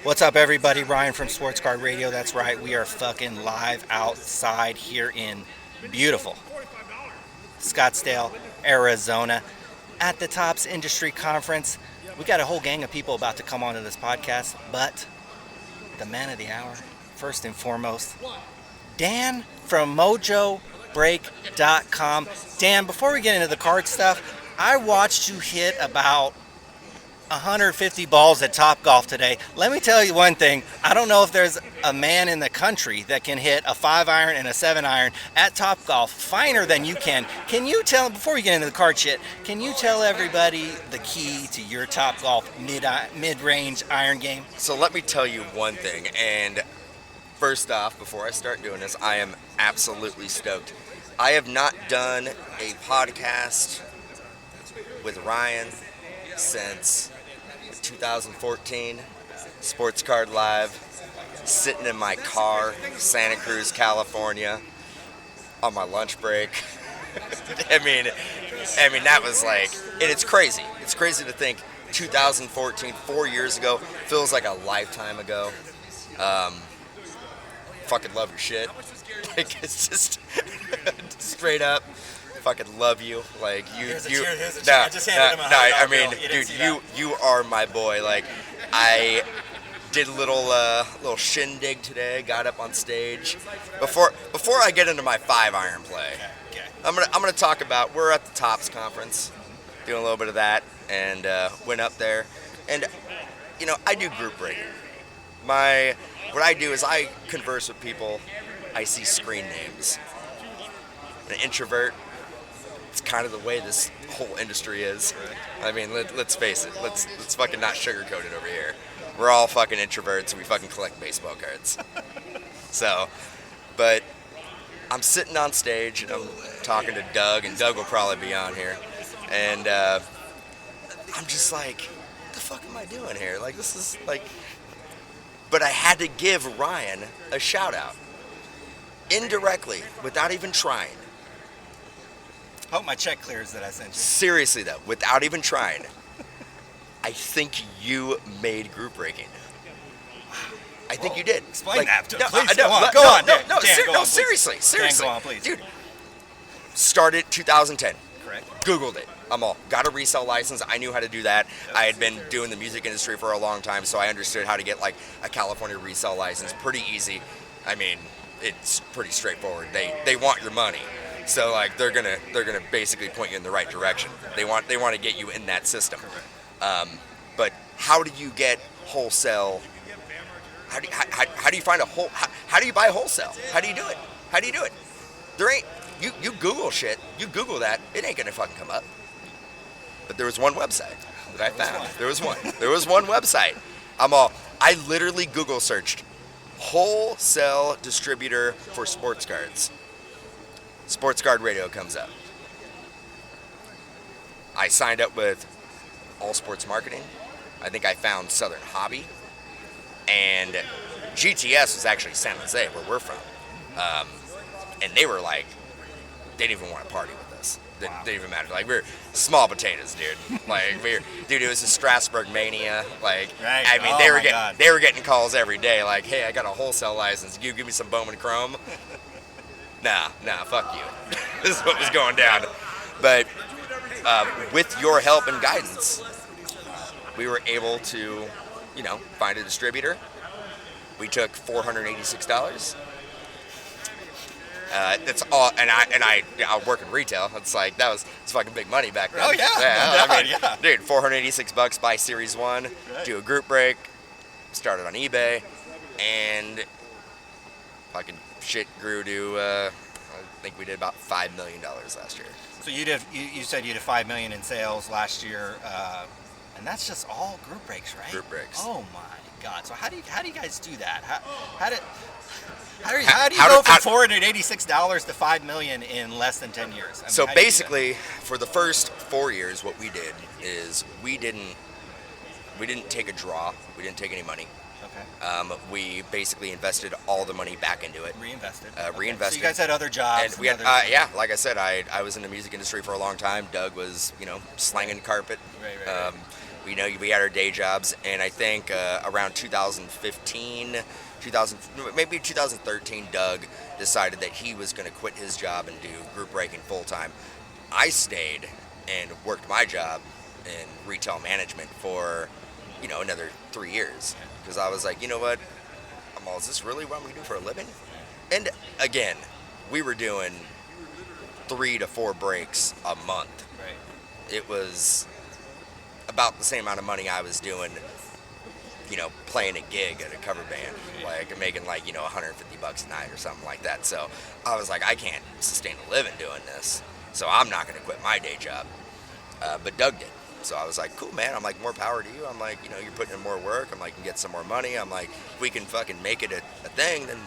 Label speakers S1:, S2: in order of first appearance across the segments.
S1: What's up, everybody? Ryan from Sports Card Radio. That's right, we are fucking live outside here in beautiful Scottsdale, Arizona, at the Tops Industry Conference. We got a whole gang of people about to come onto this podcast, but the man of the hour, first and foremost, Dan from Mojobreak.com. Dan, before we get into the card stuff, I watched you hit about 150 balls at Topgolf today. Let me tell you one thing. I don't know if there's a man in the country that can hit a 5-iron and a 7-iron at Topgolf finer than you can. Can you tell, before we get into the card shit, can you tell everybody the key to your Topgolf mid-range iron game?
S2: So let me tell you one thing, and first off, before I start doing this, I am absolutely stoked. I have not done a podcast with Ryan since 2014, Sports Card Live, sitting in my car, Santa Cruz, California, on my lunch break. I mean, that was like, and it's crazy. It's crazy to think 2014, 4 years ago, feels like a lifetime ago. Fucking love your shit. Like, it's just straight up. Fucking love you, like
S1: Here's a cheer. I just handed him a hug.
S2: I mean, dude, you are my boy. Like, I did a little shindig today. Got up on stage. Before I get into my 5-iron play,
S1: Okay.
S2: I'm gonna talk about, we're at the Tops conference, doing a little bit of that, and went up there, and I do group breaking. What I do is I converse with people. I see screen names. An introvert. It's kind of the way this whole industry is. I mean, let's face it. Let's fucking not sugarcoat it over here. We're all fucking introverts. We fucking collect baseball cards. So, but I'm sitting on stage and I'm talking to Doug, and Doug will probably be on here. And I'm just like, what the fuck am I doing here? Like, this is like... But I had to give Ryan a shout out. Indirectly, without even trying.
S1: Hope my check clears that I sent you.
S2: Seriously though, without even trying, I think you made group breaking. I think you did.
S1: Explain that. Please, go on. Go on, Dan.
S2: Seriously.
S1: Dan, go on, please.
S2: Dude, started 2010.
S1: Correct.
S2: Googled it. I'm all, got a resale license. I knew how to do that. I had been doing the music industry for a long time, so I understood how to get like a California resale license. Pretty easy. I mean, it's pretty straightforward. They want your money. So like they're gonna basically point you in the right direction. They want to get you in that system. But how do you get wholesale? How do you find a how do you buy wholesale? How do you do it? There ain't you Google shit. You Google that, it ain't gonna fucking come up. But there was one website that I found. There was one website. I literally Google searched wholesale distributor for sports cards. Sports Card Radio comes up. I signed up with All Sports Marketing. I think I found Southern Hobby. And GTS was actually San Jose, where we're from. And they were like, they didn't even want to party with us. Didn't even matter. Like, we were small potatoes, dude. Like, dude, it was a Strasbourg mania. Like,
S1: right.
S2: I mean, they were getting calls every day. Like, hey, I got a wholesale license. Can you give me some Bowman Chrome? Nah, fuck you. This is what was going down. But with your help and guidance, we were able to, find a distributor. We took $486. That's all, and I work in retail. It's like it's fucking big money back then.
S1: Oh yeah,
S2: Dude, $486, buy Series 1, right. Do a group break, started on eBay, and fucking shit grew to I think we did about $5 million last year.
S1: So you said you did $5 million in sales last year, and that's just all group breaks, right?
S2: Group breaks.
S1: Oh my God! So how do you guys do that? How do you go from $486 to $5 million in less than 10 years? I mean,
S2: so basically, for the first 4 years, what we did is we didn't take a draw. We didn't take any money.
S1: Okay.
S2: We basically invested all the money back into it.
S1: Reinvested.
S2: Reinvested.
S1: So you guys had other jobs.
S2: And we had, like I said, I was in the music industry for a long time. Doug was, slanging carpet.
S1: Right.
S2: We had our day jobs, and I think around 2015, 2013, Doug decided that he was going to quit his job and do group breaking full time. I stayed and worked my job in retail management for, another 3 years, because I was like, you know what, is this really what we do for a living? And again, we were doing 3 to 4 breaks a month.
S1: Right.
S2: It was about the same amount of money I was doing, playing a gig at a cover band, like making like, $150 a night or something like that. So I was like, I can't sustain a living doing this, so I'm not going to quit my day job. But Doug did. So I was like, cool, man. I'm like, more power to you. I'm like, you're putting in more work. I'm like, you can get some more money. I'm like, if we can fucking make it a thing, then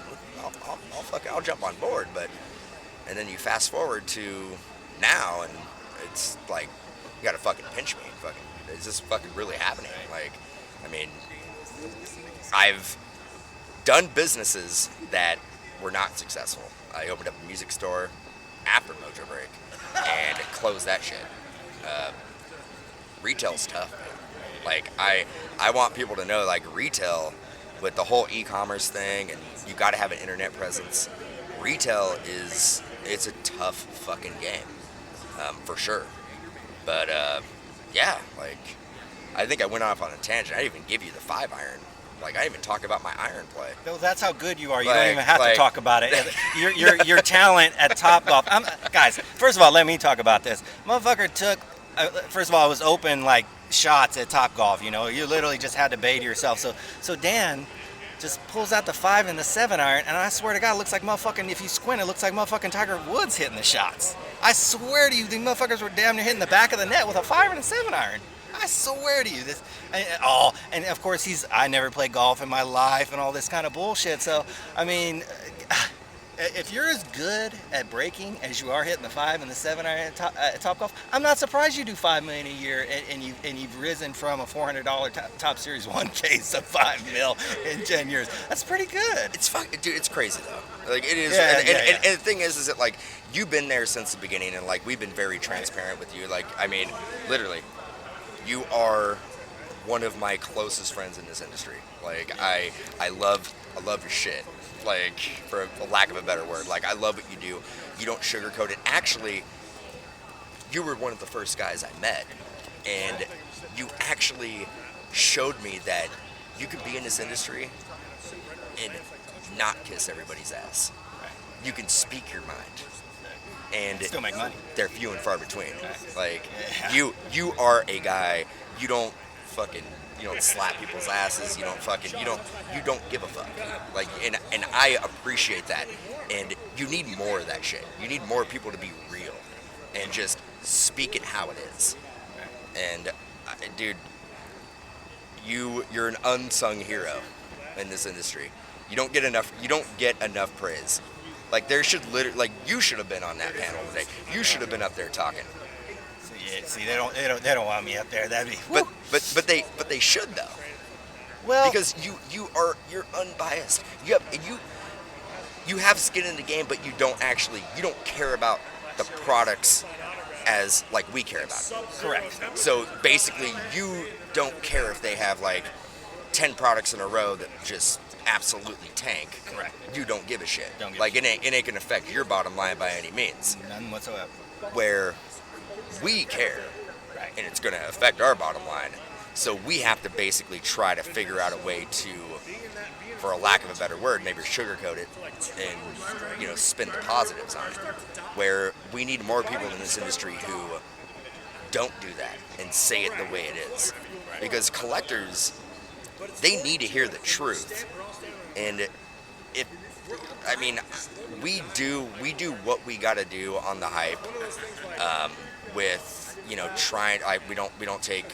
S2: I'll jump on board. And then you fast forward to now, and it's like, you gotta fucking pinch me. Fucking, is this fucking really happening? Like, I mean, I've done businesses that were not successful. I opened up a music store after Mojobreak and closed that shit. Retail's tough, man. Like, I want people to know, like, retail, with the whole e-commerce thing, and you got to have an internet presence. Retail it's a tough fucking game, for sure. But yeah, like, I think I went off on a tangent. I didn't even give you the 5-iron. Like, I didn't even talk about my iron play.
S1: No, that's how good you are. You
S2: Like-
S1: don't even have to
S2: like-
S1: talk about it. Your talent at Topgolf. Guys, first of all, let me talk about this. Motherfucker took. First of all, it was open like shots at Topgolf. You literally just had to bait yourself. So Dan just pulls out the 5 and the 7-iron, and I swear to God, it looks like motherfucking. If you squint, it looks like motherfucking Tiger Woods hitting the shots. I swear to you, these motherfuckers were damn near hitting the back of the net with a 5 and a 7-iron. I swear to you, and of course I never played golf in my life and all this kind of bullshit. So I mean, if you're as good at breaking as you are hitting the 5 and the 7-iron at Topgolf, I'm not surprised you do $5 million a year, and you've risen from a $400 top Series 1 case of $5 million in 10 years. That's pretty good.
S2: It's fucking, dude. It's crazy though. Like, it is.
S1: Yeah,
S2: And the thing is that, like, you've been there since the beginning, and like, we've been very transparent with you. Like, I mean, literally, you are one of my closest friends in this industry. Like, I love your shit. Like, for lack of a better word, like, I love what you do. You don't sugarcoat it. Actually, you were one of the first guys I met, and you actually showed me that you could be in this industry and not kiss everybody's ass. You can speak your mind, and
S1: Still make money.
S2: they're few and far between. Like,
S1: Yeah.
S2: you are a guy. You don't slap people's asses. You don't give a fuck. Like, and I appreciate that. And you need more of that shit. You need more people to be real and just speak it how it is. And dude, you're an unsung hero in this industry. You don't get enough praise. Like, there should literally, like, you should have been on that panel today. You should have been up there talking.
S1: See, they don't want me up there. That'd be. Whew.
S2: But they should though.
S1: Well,
S2: Because you're unbiased. You have skin in the game, but you don't care about the products as like we care about it.
S1: correct.
S2: So basically, you don't care if they have like 10 products in a row that just absolutely tank.
S1: Correct.
S2: You don't give a shit.
S1: Don't give
S2: like,
S1: a
S2: it ain't gonna affect your bottom line by any means.
S1: None whatsoever.
S2: Where we care,
S1: Right.
S2: and it's gonna affect our bottom line. So we have to basically try to figure out a way to, for a lack of a better word, maybe sugarcoat it and spin the positives on it. Where we need more people in this industry who don't do that and say it the way it is, because collectors, they need to hear the truth. And we do what we got to do on the hype, with trying. We don't take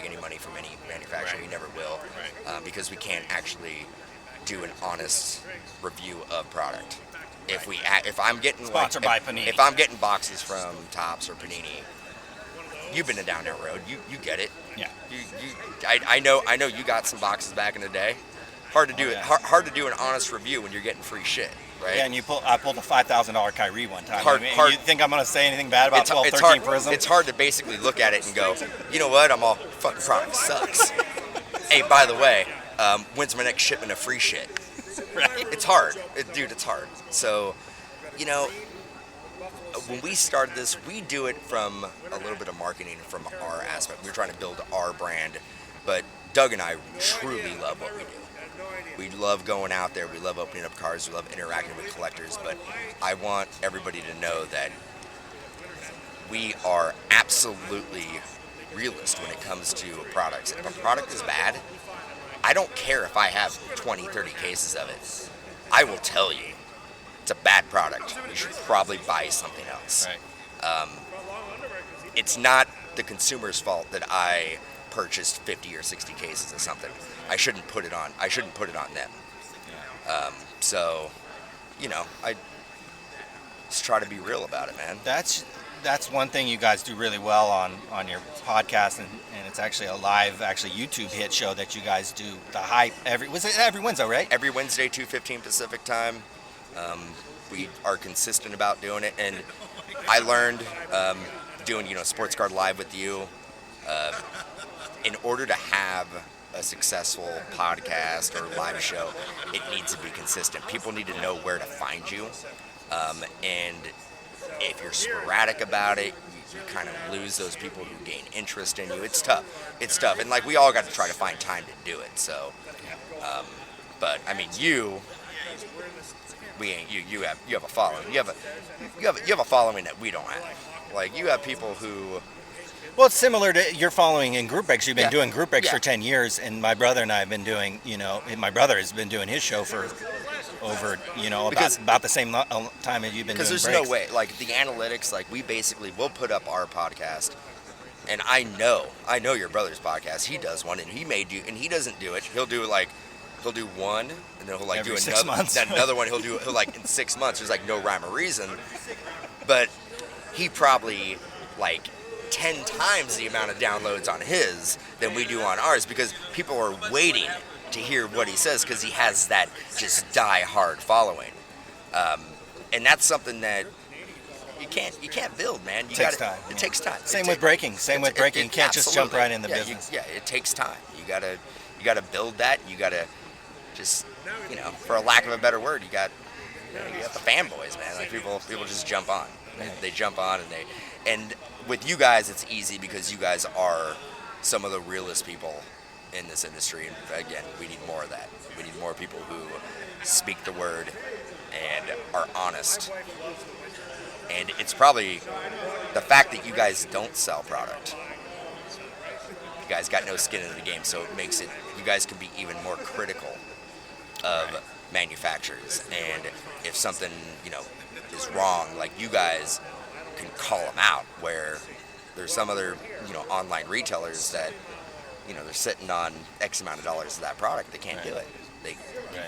S2: any money from any manufacturer. We never will, because we can't actually do an honest review of product. If I'm getting
S1: Sponsored by Panini.
S2: If I'm getting boxes from Topps or Panini, you've been down that road. You get it.
S1: Yeah.
S2: I know you got some boxes back in the day. Hard to do
S1: yeah.
S2: hard to do an honest review when you're getting free shit. right?
S1: Yeah, and I pulled a $5,000 Kyrie one time.
S2: Hard-
S1: I mean,
S2: hard-
S1: you think I'm going to say anything bad about 12,
S2: it's
S1: 13
S2: hard.
S1: Prism?
S2: It's hard to basically look at it and go, you know what? I'm all fucking product sucks. Hey, by the way, when's my next shipment of free shit?
S1: Right.
S2: It's hard, dude. It's hard. So, you know, when we started this, we do it from a little bit of marketing from our aspect. We're trying to build our brand, but Doug and I truly love what we do. We love going out there. We love opening up cards. We love interacting with collectors. But I want everybody to know that we are absolutely realist when it comes to products. If a product is bad, I don't care if I have 20, 30 cases of it. I will tell you, it's a bad product. You should probably buy something else.
S1: Right.
S2: It's not the consumer's fault that I purchased 50 or 60 cases of something. I shouldn't put it on them. So, you know, I just try to be real about it, man.
S1: That's one thing you guys do really well on your podcast, and it's actually a live YouTube hit show that you guys do. The Hype every Wednesday, right?
S2: Every Wednesday, 2:15 Pacific time. We are consistent about doing it, and I learned doing Sports Card Live with you. In order to have a successful podcast or live show, it needs to be consistent. People need to know where to find you, and if you're sporadic about it, you kind of lose those people who gain interest in you. It's tough, and like we all got to try to find time to do it. So, but I mean, you have a following. You have a following that we don't have. Like you have people who.
S1: Well, it's similar to your following in group breaks. You've been doing group breaks
S2: Yeah.
S1: for 10 years, and my brother and I have been doing, my brother has been doing his show for over, about the same time as you've been doing
S2: because there's
S1: breaks.
S2: no way, like the analytics, like we'll put up our podcast, and I know your brother's podcast. He does one, and he doesn't do it. He'll do one, and then he'll like
S1: Every
S2: do
S1: 6 months.
S2: then another one. He'll like in 6 months. There's like no rhyme or reason, but he probably like 10 times the amount of downloads on his than we do on ours, because people are waiting to hear what he says because he has that just die-hard following, and that's something that you can't build, man. It takes time.
S1: Same with breaking. You can't just jump right in the business.
S2: It takes time. You gotta build that. You gotta just, for a lack of a better word, you got the fanboys, man. Like people just jump on. They jump on, and with you guys, it's easy because you guys are some of the realest people in this industry. And again, we need more of that. We need more people who speak the word and are honest. And it's probably the fact that you guys don't sell product. You guys got no skin in the game, so it makes it, you guys can be even more critical of manufacturers. And if something, is wrong, like you guys can call them out, where there's some other, online retailers that, they're sitting on X amount of dollars of that product. They can't do it.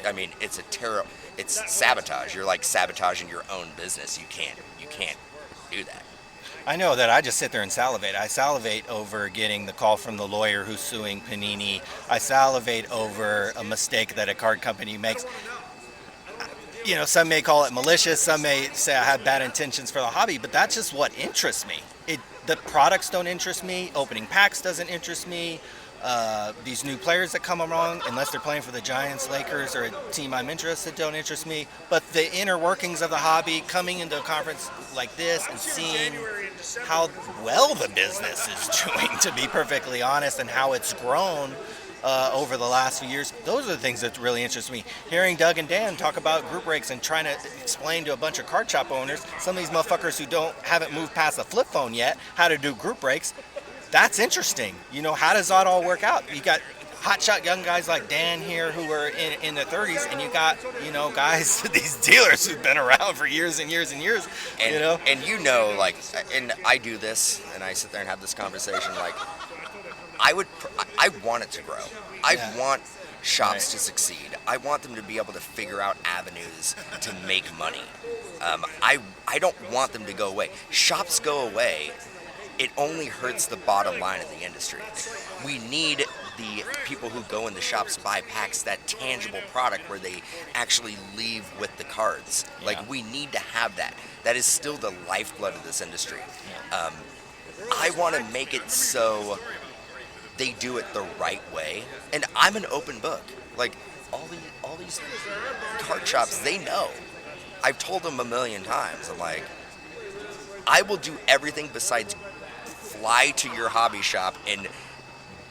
S2: I mean, it's sabotage. You're like sabotaging your own business. You can't do that.
S1: I know that I just sit there and salivate. I salivate over getting the call from the lawyer who's suing Panini. I salivate over a mistake that a card company makes. Some may call it malicious. Some may say I have bad intentions for the hobby, but that's just what interests me. The products don't interest me. Opening packs doesn't interest me. These new players that come along, unless they're playing for the Giants, Lakers, or a team I'm interested, don't interest me. But the inner workings of the hobby, coming into a conference like this and seeing how well the business is doing, to be perfectly honest, and how it's grown over the last few years, those are the things that really interest me. Hearing Doug and Dan talk about group breaks and trying to explain to a bunch of card shop owners, some of these motherfuckers who haven't moved past the flip phone yet, how to do group breaks, that's interesting. How does that all work out? You got hotshot young guys like Dan here who are in their 30s, and you got, guys, these dealers who've been around for years and years and years,
S2: And and I do this, and I sit there and have this conversation, like, I want it to grow. I want shops to succeed. I want them to be able to figure out avenues to make money. I don't want them to go away. Shops go away, it only hurts the bottom line of the industry. We need the people who go in the shops buy packs, that tangible product where they actually leave with the cards.
S1: Yeah.
S2: Like, we need to have that. That is still the lifeblood of this industry. I want to make it so they do it the right way, and I'm an open book. Like, all these card shops, they know. I've told them a million times. I'm like, I will do everything besides fly to your hobby shop and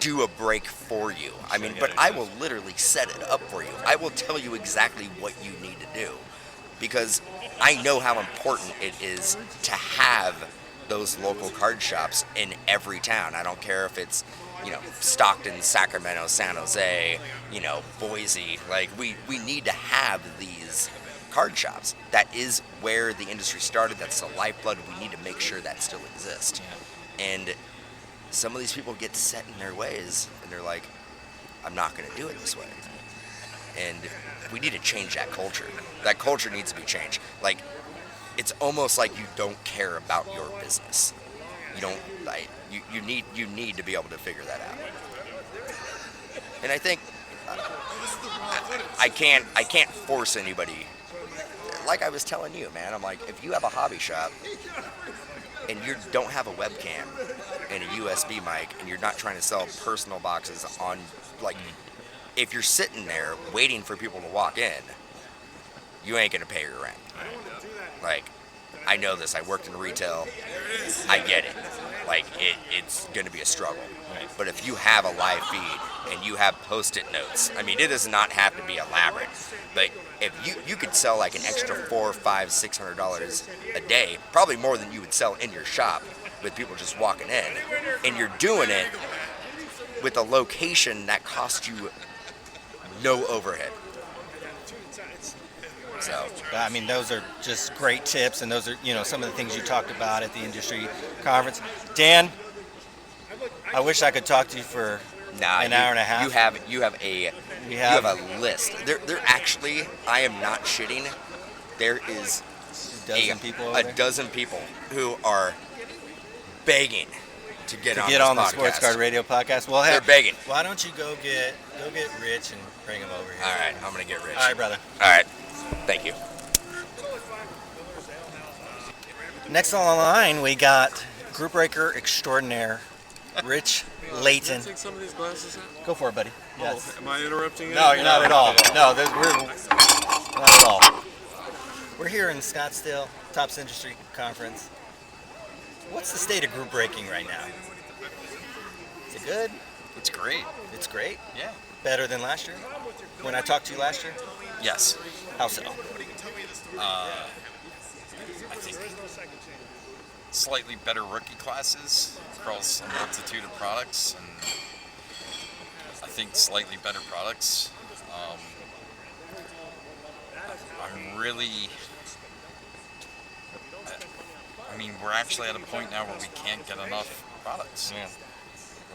S2: do a break for you. I mean, but I will literally set it up for you. I will tell you exactly what you need to do, because I know how important it is to have those local card shops in every town. I don't care if it's, Stockton, Sacramento, San Jose, Boise. Like, we need to have these card shops. That is where the industry started. That's the lifeblood. We need to make sure that still exists.
S1: Yeah.
S2: And some of these people get set in their ways, and they're like, I'm not going to do it this way. And we need to change that culture. That culture needs to be changed. Like, it's almost like you don't care about your business. You don't. You need to be able to figure that out. And I think I can't force anybody. Like I was telling you, man, I'm like, if you have a hobby shop and you don't have a webcam and a USB mic and you're not trying to sell personal boxes on, like, if you're sitting there waiting for people to walk in, you ain't gonna pay your rent. Like, I know this. I worked in retail. I get it. Like, it's going to be a struggle.
S1: Right.
S2: But if you have a live feed and you have post-it notes, I mean, it does not have to be elaborate. But if you could sell like an extra $400, $500, $600 a day, probably more than you would sell in your shop with people just walking in, and you're doing it with a location that costs you no overhead. So,
S1: I mean, those are just great tips, and those are, some of the things you talked about at the industry conference. Dan, I wish I could talk to you for an hour and a half.
S2: You have a list. There actually, I am not shitting. There is a dozen people who are begging to get on
S1: the
S2: podcast.
S1: Sports Card Radio podcast. Well,
S2: they're begging.
S1: Why don't you go get Rich and bring him over here?
S2: All right, I'm gonna get Rich.
S1: All right, brother.
S2: All right. Thank you.
S1: Next on the line, we got Group Breaker extraordinaire, Rich Layton.
S3: Take some of these glasses out?
S1: Go for it, buddy.
S3: Oh,
S1: Yes.
S3: am I interrupting?
S1: No, you're not at all. No, we're not at all. We're here in Scottsdale, Tops Industry Conference. What's the state of group breaking right now? Is it good?
S4: It's great.
S1: It's great?
S4: Yeah.
S1: Better than last year? When I talked to you last year?
S4: Yes.
S1: How so?
S4: I think slightly better rookie classes across a multitude of products, and I think slightly better products. I'm really. I mean, we're actually at a point now where we can't get enough products.
S1: Yeah.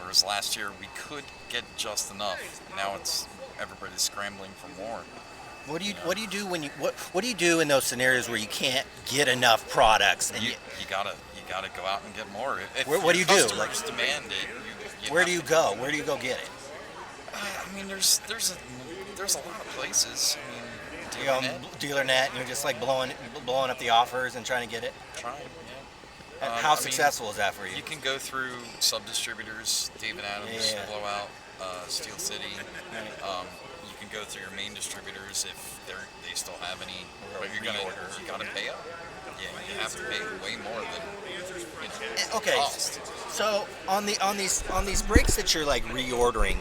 S4: Whereas last year we could get just enough. Now it's everybody's scrambling for more.
S1: What do you do when what do you do in those scenarios where you can't get enough products? And
S4: You gotta go out and get more. If
S1: What do you do?
S4: customers demand it,
S1: where do you go? Where do you go get it?
S4: I mean, there's a lot of places. I mean,
S1: You go on DealerNet and you're just like blowing up the offers and trying to get it.
S4: trying.
S1: And
S4: Yeah.
S1: how
S4: I mean,
S1: successful is that for you?
S4: You can go through sub-distributors, David Adams,
S1: Yeah.
S4: Blowout, Steel City. You can go through your main distributors if they still have any, but you gotta pay up. Yeah, you have to pay way more than
S1: Okay.
S4: cost.
S1: So on these breaks that you're like reordering,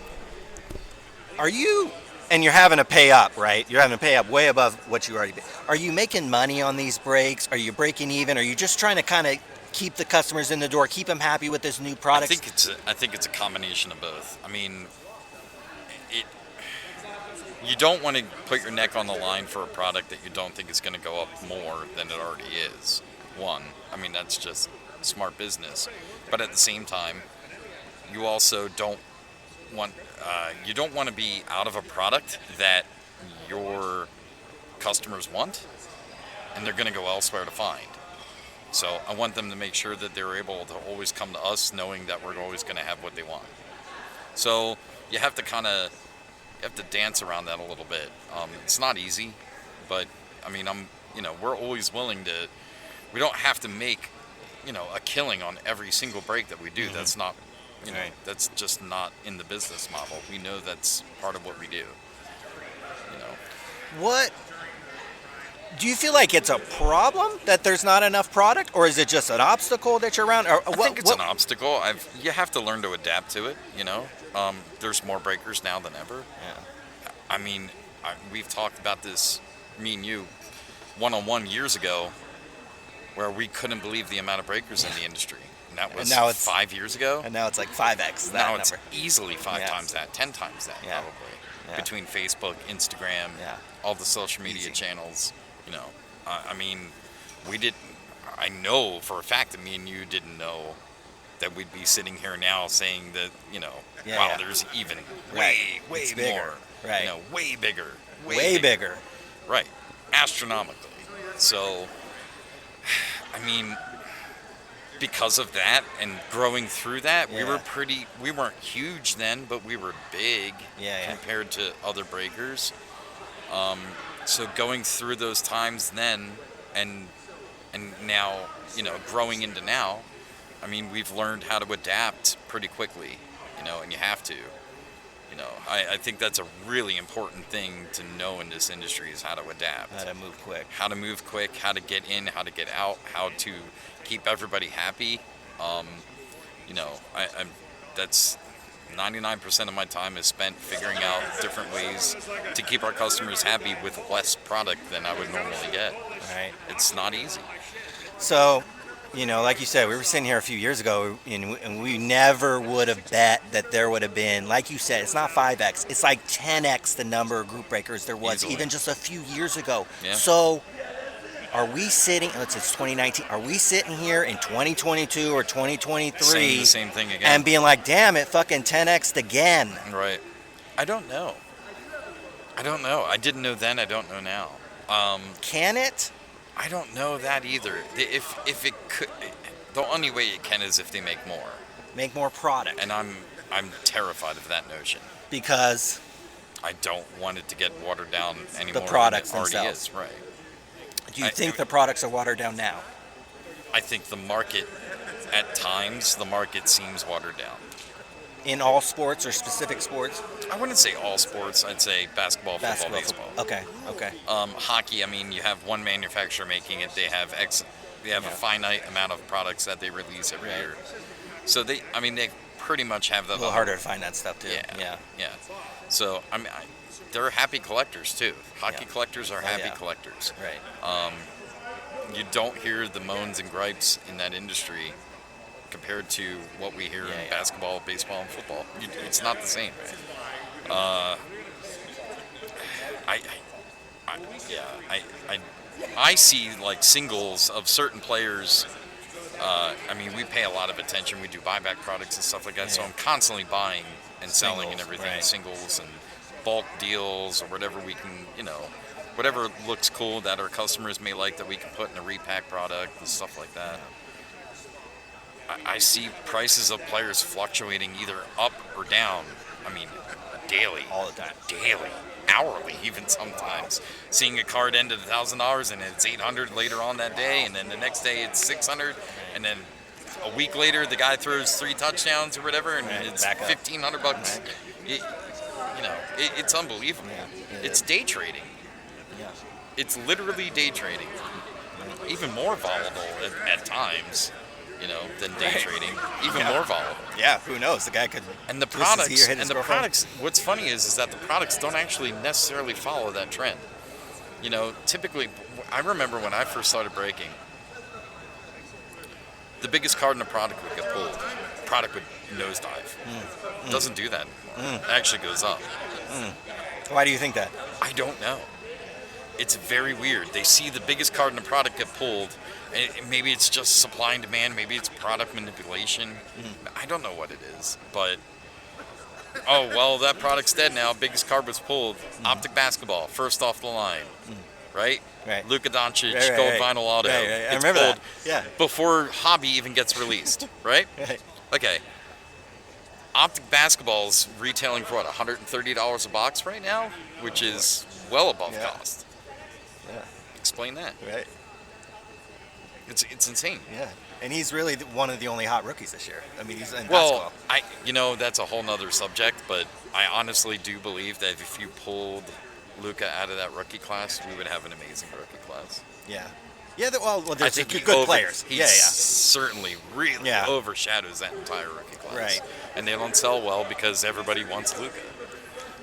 S1: are you, and you're having to pay up, right? You're having to pay up way above what you already paid. Are you making money on these breaks? Are you breaking even? Are you just trying to kind of keep the customers in the door, keep them happy with this new product?
S4: I think it's a combination of both. I mean, you don't want to put your neck on the line for a product that you don't think is going to go up more than it already is. One, I mean, that's just smart business. But at the same time, you also don't want to be out of a product that your customers want and they're going to go elsewhere to find. So I want them to make sure that they're able to always come to us knowing that we're always going to have what they want. So you have to dance around that a little bit. It's not easy, but I mean, we're always willing to. We don't have to make, a killing on every single break that we do.
S1: Mm-hmm.
S4: That's not,
S1: Right.
S4: that's just not in the business model. We know that's part of what we do.
S1: What do you feel like it's a problem that there's not enough product, or is it just an obstacle that you're around? Or
S4: I think it's an obstacle. You have to learn to adapt to it. There's more breakers now than ever.
S1: Yeah.
S4: I mean, we've talked about this, me and you, one-on-one years ago, where we couldn't believe the amount of breakers in the industry. And that was
S1: now it's
S4: 5 years ago.
S1: And now it's like 5x that
S4: Now
S1: number.
S4: it's easily 5
S1: Yes.
S4: times that, 10 times that,
S1: Yeah.
S4: probably.
S1: Yeah.
S4: Between Facebook, Instagram,
S1: Yeah.
S4: all the social media
S1: Easy.
S4: channels. I mean, I know for a fact that me and you didn't know that we'd be sitting here now saying that,
S1: Yeah,
S4: wow,
S1: yeah.
S4: there's even
S1: Right.
S4: way
S1: It's bigger.
S4: more.
S1: Right.
S4: Way bigger.
S1: Way bigger.
S4: Right. Astronomically. So, I mean, because of that and growing through that,
S1: Yeah.
S4: we weren't huge then, but we were big
S1: Yeah.
S4: compared to other breakers. So going through those times then and now, growing into now, I mean, we've learned how to adapt pretty quickly, and you have to. I think that's a really important thing to know in this industry is how to adapt.
S1: How to move quick.
S4: How to move quick, how to get in, how to get out, how to keep everybody happy. That's 99% of my time is spent figuring out different ways to keep our customers happy with less product than I would normally get.
S1: Right.
S4: It's not easy.
S1: So, like you said, we were sitting here a few years ago, and we never would have bet that there would have been, like you said, it's not 5x, it's like 10x the number of group breakers there was
S4: Easily.
S1: even just a few years ago.
S4: Yeah.
S1: So, are we sitting? It's 2019. Are we sitting here in 2022 or 2023
S4: Saying the same thing again.
S1: and being like, "Damn, it fucking 10x'd again"?
S4: Right. I don't know. I didn't know then. I don't know now.
S1: Can it?
S4: I don't know that either. If it could, the only way it can is if they make more.
S1: Make more product
S4: And I'm terrified of that notion.
S1: because
S4: I don't want it to get watered down anymore.
S1: products
S4: than it already
S1: themselves.
S4: is. Right.
S1: do you think the products are watered down now?
S4: I think the market, at times, seems watered down.
S1: In all sports or specific sports?
S4: I wouldn't say all sports. I'd say basketball, football, baseball.
S1: Okay.
S4: Hockey. I mean, you have one manufacturer making it. They have a finite amount of products that they release every
S1: Right.
S4: year. So they pretty much have
S1: A
S4: the
S1: little harder to find that stuff too.
S4: Yeah. So I mean, they're happy collectors too. Hockey
S1: Yeah.
S4: collectors are
S1: Oh,
S4: happy
S1: yeah.
S4: collectors.
S1: Right.
S4: You don't hear the moans and gripes in that industry compared to what we hear in basketball, baseball, and football. It's not the same. I see like singles of certain players. I mean, we pay a lot of attention. We do buyback products and stuff like that. So
S1: Yeah.
S4: I'm constantly buying and selling and
S1: Singles,
S4: everything,
S1: right.
S4: singles and bulk deals or whatever we can, whatever looks cool that our customers may like that we can put in a repack product and stuff like that. I see prices of players fluctuating either up or down. I mean, daily.
S1: All the time.
S4: Daily. Hourly, even sometimes. Seeing a card end at $1,000 and it's $800 later on that day, and then the next day it's $600, and then a week later the guy throws 3 touchdowns or whatever, and
S1: Right,
S4: it's
S1: back up.
S4: $1,500. It's unbelievable.
S1: Yeah.
S4: It's day trading.
S1: Yeah.
S4: It's literally day trading. Even more volatile at times, than day
S1: Right.
S4: trading. Even more volatile.
S1: Yeah. Who knows? The guy could.
S4: And the
S1: twist his
S4: products,
S1: ear, hit his girlfriend.
S4: what's funny is that the products don't actually necessarily follow that trend. Typically, I remember when I first started breaking, the biggest card in a product would get pulled. Product would nosedive. It doesn't do that anymore. It actually goes up.
S1: Why do you think that?
S4: I don't know. It's very weird. They see the biggest card in a product get pulled, and maybe it's just supply and demand, maybe it's product manipulation. I don't know what it is, but oh well, that product's dead now. Biggest card was pulled. Optic basketball, first off the line, right?
S1: Right.
S4: Luka Doncic,
S1: Right,
S4: gold
S1: right.
S4: vinyl auto.
S1: Right. I
S4: It's
S1: remember
S4: pulled
S1: that. Yeah.
S4: before Hobby even gets released, right?
S1: Right.
S4: Okay. Optic basketballs retailing for what, $130 a box right now, which is well above
S1: Yeah.
S4: cost.
S1: Yeah.
S4: Explain that.
S1: Right.
S4: It's insane.
S1: Yeah. And he's really one of the only hot rookies this year. I mean, he's in
S4: Well,
S1: basketball.
S4: that's a whole nother subject, but I honestly do believe that if you pulled Luka out of that rookie class, we would have an amazing rookie class.
S1: Yeah. Yeah. Well,
S4: I
S1: there's
S4: think
S1: good players.
S4: He
S1: Yeah.
S4: certainly really
S1: Yeah.
S4: overshadows that entire rookie class.
S1: Right.
S4: And they don't sell well because everybody wants Luka.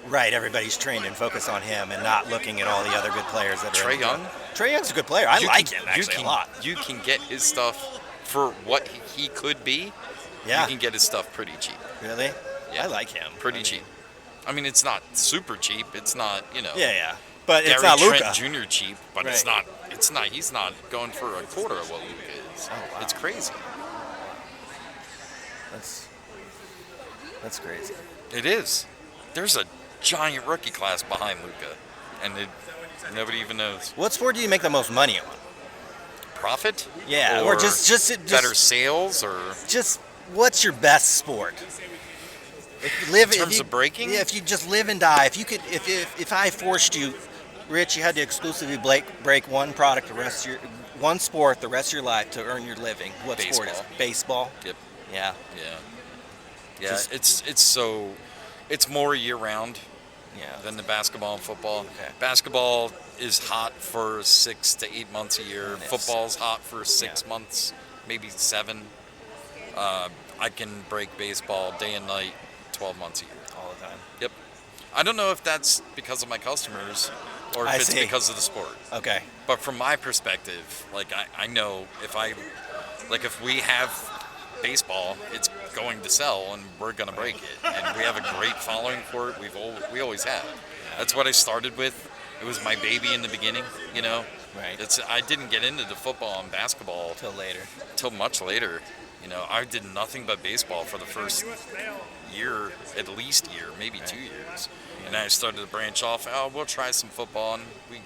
S1: Right. Everybody's trained and focused on him and not looking at all the other good players that are.
S4: Trae Young?
S1: Trae Young's a good player. I like him actually a lot.
S4: You can get his stuff for what he could be.
S1: Yeah.
S4: You can get his stuff pretty cheap.
S1: Really?
S4: Yeah.
S1: I like him.
S4: Pretty cheap. I mean, it's not super cheap. It's not,
S1: Yeah. But
S4: Gary
S1: it's not
S4: Trent
S1: Luka.
S4: Jr. cheap, but
S1: Right.
S4: it's not, he's not going for a quarter of what Luka is.
S1: Oh, wow.
S4: It's crazy.
S1: That's crazy.
S4: It is. There's a giant rookie class behind Luka, and nobody even knows.
S1: What sport do you make the most money on?
S4: Profit?
S1: Yeah, or just
S4: better sales, or
S1: just what's your best sport? If you live
S4: in terms of breaking?
S1: Yeah, if you just live and die. If you could, if I forced you, Rich, you had to exclusively break one product one sport the rest of your life to earn your living. What sport is it? Baseball?
S4: Yep.
S1: Yeah.
S4: Yeah. It's more year round
S1: Yeah.
S4: than the basketball and football.
S1: Okay.
S4: Basketball is hot for 6 to 8 months a year.
S1: Yes.
S4: Football's hot for 6 months, maybe 7. I can break baseball day and night 12 months a year.
S1: All the time.
S4: Yep. I don't know if that's because of my customers or if
S1: I
S4: it's
S1: see.
S4: because of the sport.
S1: Okay.
S4: But from my perspective, I know if we have baseball, it's going to sell and we're going to break it. And we have a great following for it. We always have. That's what I started with. It was my baby in the beginning,
S1: Right.
S4: I didn't get into the football and basketball
S1: Till
S4: much later. I did nothing but baseball for the first year, at least year, maybe 2 years. And I started to branch off. We'll try some football, and we,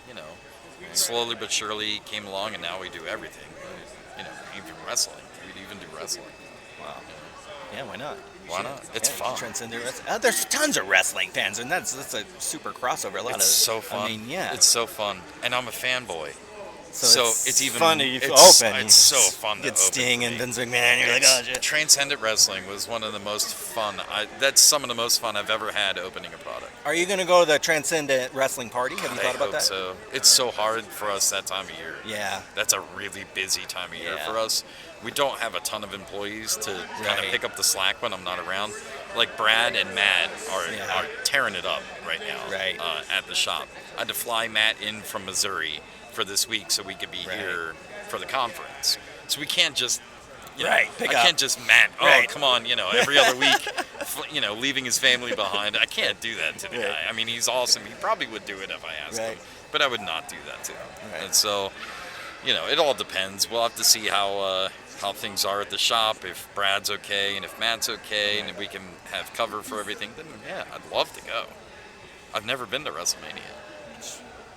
S4: slowly but surely came along, and now we do everything. Even wrestling. We'd even do wrestling.
S1: Wow. Yeah, why not?
S4: Why not? It's fun.
S1: Transcendent wrestling. There's tons of wrestling fans, and that's a super crossover.
S4: It's so fun.
S1: I mean, yeah.
S4: It's so fun, and I'm a fanboy.
S1: So
S4: it's even
S1: fun to
S4: it's,
S1: open.
S4: It's so fun to
S1: get
S4: open.
S1: Sting and Vince McMahon. You're like, oh shit.
S4: Transcendent Wrestling was one of the most fun. That's some of the most fun I've ever had opening a product.
S1: Are you going to go to the Transcendent Wrestling Party? Have you thought about that?
S4: So. It's so hard for us that time of year.
S1: Yeah.
S4: That's a really busy time of year
S1: Yeah.
S4: for us. We don't have a ton of employees to kind of
S1: Right.
S4: pick up the slack when I'm not around. Like Brad and Matt are tearing it up right now
S1: Right.
S4: At the shop. I had to fly Matt in from Missouri for this week so we could be
S1: Right.
S4: here for the conference. So we can't just,
S1: Right,
S4: I
S1: pick up.
S4: can't just Matt. Oh,
S1: Right.
S4: come on, every other week, leaving his family behind. I can't do that to the
S1: Right.
S4: guy. I mean, he's awesome. He probably would do it if I asked
S1: Right.
S4: him, but I would not do that to him.
S1: Right.
S4: And so, it all depends. We'll have to see how things are at the shop. If Brad's okay and if Matt's okay, and if we can have cover for everything, then yeah, I'd love to go. I've never been to WrestleMania.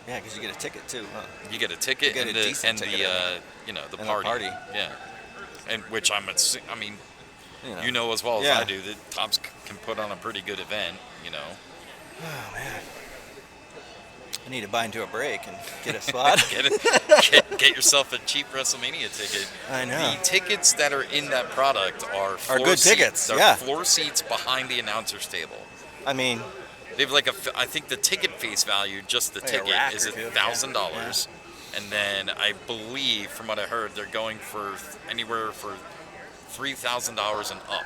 S1: Yeah, because you get a ticket too, huh?
S4: You get a ticket
S1: You get
S4: and
S1: a
S4: the
S1: decent ticket,
S4: the
S1: And the
S4: party.
S1: party.
S4: Yeah, and which I mean, as well as
S1: Yeah.
S4: I do that Tops can put on a pretty good event.
S1: Oh man. I need to buy into a break and get a spot.
S4: Get yourself a cheap WrestleMania ticket.
S1: I know.
S4: The tickets that are in that product are
S1: good tickets,
S4: They're
S1: yeah.
S4: floor seats behind the announcer's table.
S1: I mean,
S4: They have I think the ticket face value, just the
S1: Like a
S4: ticket,
S1: rack
S4: is
S1: or two,
S4: $1,000. And then I believe, from what I heard, they're going for anywhere for $3,000 and up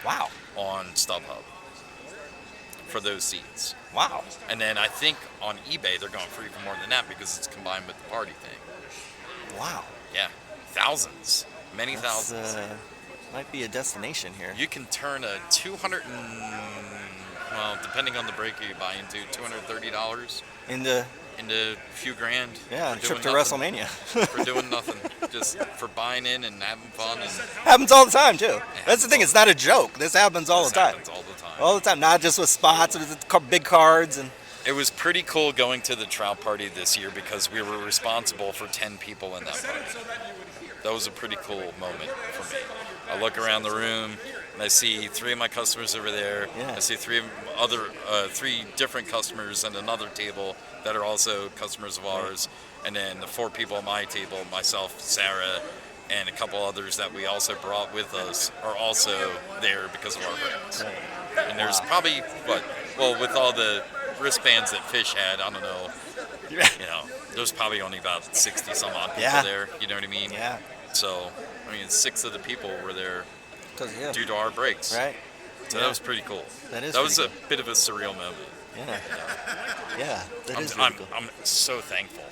S1: wow.
S4: on StubHub for those seats.
S1: Wow.
S4: And then I think on eBay they're going for even more than that because it's combined with the party thing.
S1: Wow.
S4: Yeah, thousands, many
S1: That's,
S4: thousands.
S1: might be a destination here.
S4: You can turn a depending on the breaker you buy into, $230
S1: Into
S4: into a few grand.
S1: yeah,
S4: for
S1: trip
S4: doing
S1: to
S4: nothing.
S1: WrestleMania.
S4: For doing nothing, just for buying in and having fun. And
S1: Happens all the time too. That's the thing. It's not a joke. This happens all
S4: this
S1: the time.
S4: happens all the time.
S1: All the time. Not just with spots, with big cards and.
S4: It was pretty cool going to the trout party this year because we were responsible for 10 people in that party. That was a pretty cool moment for me. I look around the room, and I see 3 of my customers over there.
S1: Yeah.
S4: I see 3 different customers at another table that are also customers of ours, and then the 4 people at my table, myself, Sarah, and a couple others that we also brought with us are also there because of our brands. And there's probably, with all the wristbands that Fish had, I don't know, there's probably only about 60 some odd people there, you know what I mean?
S1: Yeah.
S4: So, 6 of the people were there
S1: 'Cause, yeah.
S4: due to our breaks.
S1: Right.
S4: So that was pretty cool.
S1: That
S4: was
S1: pretty
S4: a bit of a surreal moment.
S1: Yeah. Yeah. That is really cool.
S4: I'm so thankful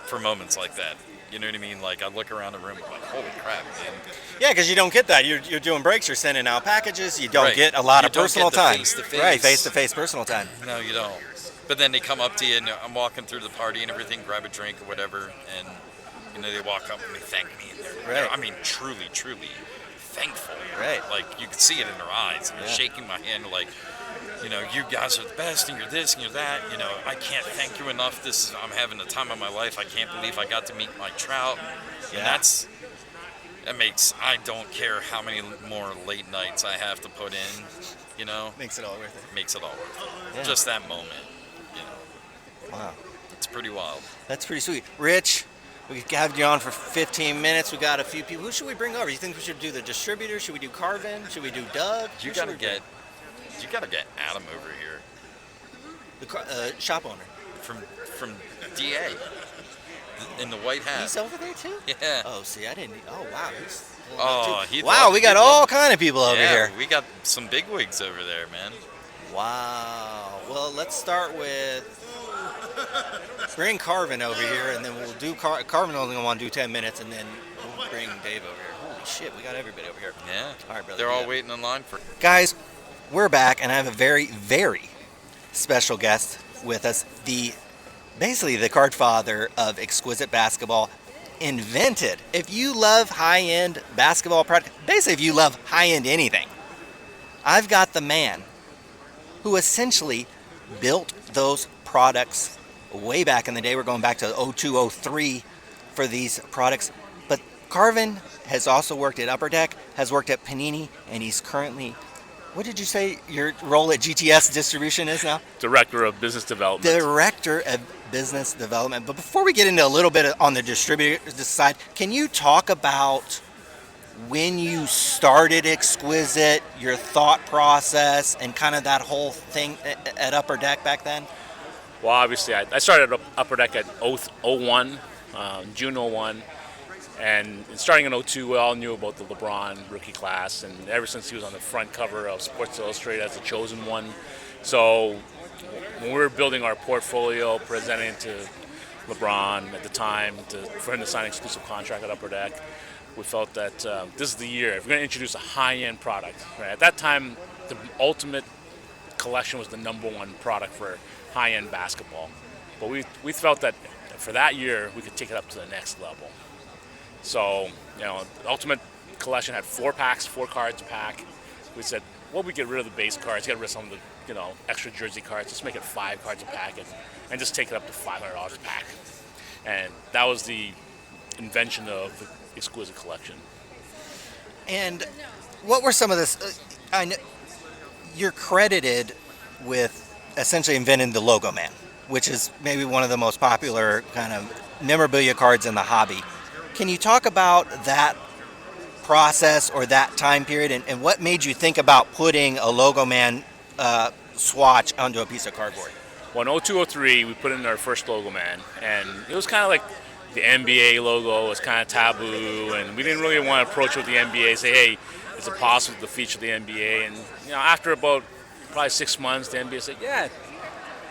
S4: for moments like that. You know what I mean? Like, I look around the room, I'm like, holy crap, man.
S1: Yeah, because you don't get that. You're doing breaks. You're sending out packages. You don't
S4: Right.
S1: get a lot
S4: You
S1: of
S4: don't
S1: personal
S4: get the
S1: time.
S4: face-to-face.
S1: Right, face-to-face personal time.
S4: No, you don't. But then they come up to you, and I'm walking through the party and everything, grab a drink or whatever, and they walk up and they thank me. And they're truly, truly thankful.
S1: Right.
S4: Like, you can see it in their eyes, and they're shaking my hand like, you guys are the best, and you're this, and you're that. I can't thank you enough. I'm having the time of my life. I can't believe I got to meet my trout. And I don't care how many more late nights I have to put in,
S1: Makes it all worth it.
S4: makes it all worth it.
S1: Yeah.
S4: Just that moment,
S1: Wow.
S4: It's pretty wild.
S1: That's pretty sweet. Rich, we have you on for 15 minutes. We got a few people. Who should we bring over? You think we should do the distributor? Should we do Karvin? Should we do Doug?
S4: You
S1: Who
S4: gotta
S1: should we
S4: get Adam over here
S1: bring? The shop owner.
S4: from DA in the white hat.
S1: He's over there too?
S4: Yeah.
S1: Oh, see, I didn't. Oh, wow.
S4: Wow,
S1: we got all kind of people over
S4: yeah,
S1: here.
S4: we got some big wigs over there, man.
S1: Wow. Well, let's start with bring Karvin over here, and then we'll do Karvin only want to do 10 minutes, and then we'll bring Dave over here. Holy shit, we got everybody over here.
S4: Yeah.
S1: All right, brother.
S4: They're all waiting in line for.
S1: Guys, we're back, and I have a very, very special guest with us. Basically the card father of exquisite basketball. Invented. If you love high-end basketball product, basically if you love high-end anything, I've got the man who essentially built those products way back in the day. We're going back to 02, 03 for these products. But Karvin has also worked at Upper Deck, has worked at Panini, and he's currently, what did you say your role at GTS distribution is now?
S3: Director of Business Development.
S1: Director of Business Development. But before we get into a little bit on the distributor side, can you talk about when you started Exquisite, your thought process, and kind of that whole thing at Upper Deck back then?
S3: Well, obviously, I started at Upper Deck at 01, June 01. And starting in 02, we all knew about the LeBron rookie class. And ever since he was on the front cover of Sports Illustrated as the chosen one. So when we were building our portfolio, presenting to LeBron at the time for him to sign an exclusive contract at Upper Deck, we felt that this is the year. If we're going to introduce a high-end product, right? At that time, the Ultimate Collection was the #1 product for high-end basketball. But we felt that for that year, we could take it up to the next level. So, the Ultimate Collection had 4 packs, 4 cards a pack. We said, well, we get rid of the base cards, get rid of some of the, extra jersey cards, just make it 5 cards a pack and just take it up to $500 a pack. And that was the invention of the Exquisite Collection.
S1: And what were some of this? I know you're credited with essentially inventing the Logo Man, which is maybe one of the most popular kind of memorabilia cards in the hobby. Can you talk about that process or that time period, and what made you think about putting a Logo Man swatch onto a piece of cardboard?
S3: Well, in 0203, we put in our first Logo Man, and it was kind of like the NBA logo was kind of taboo, and we didn't really want to approach it with the NBA, say, hey, is it possible to feature the NBA? And after about probably 6 months, the NBA said, yeah,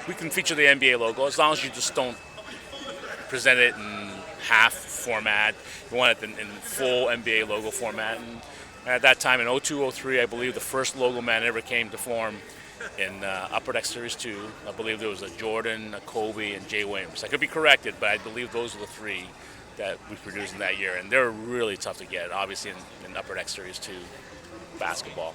S3: we can feature the NBA logo as long as you just don't present it in half format. We want it in full NBA logo format. And at that time, in 0203, I believe the first Logo Man ever came to form in Upper Deck Series 2. I believe there was a Jordan, a Kobe, and Jay Williams. I could be corrected, but I believe those are the 3 that we produced in that year. And they're really tough to get, obviously, in Upper Deck Series 2 basketball.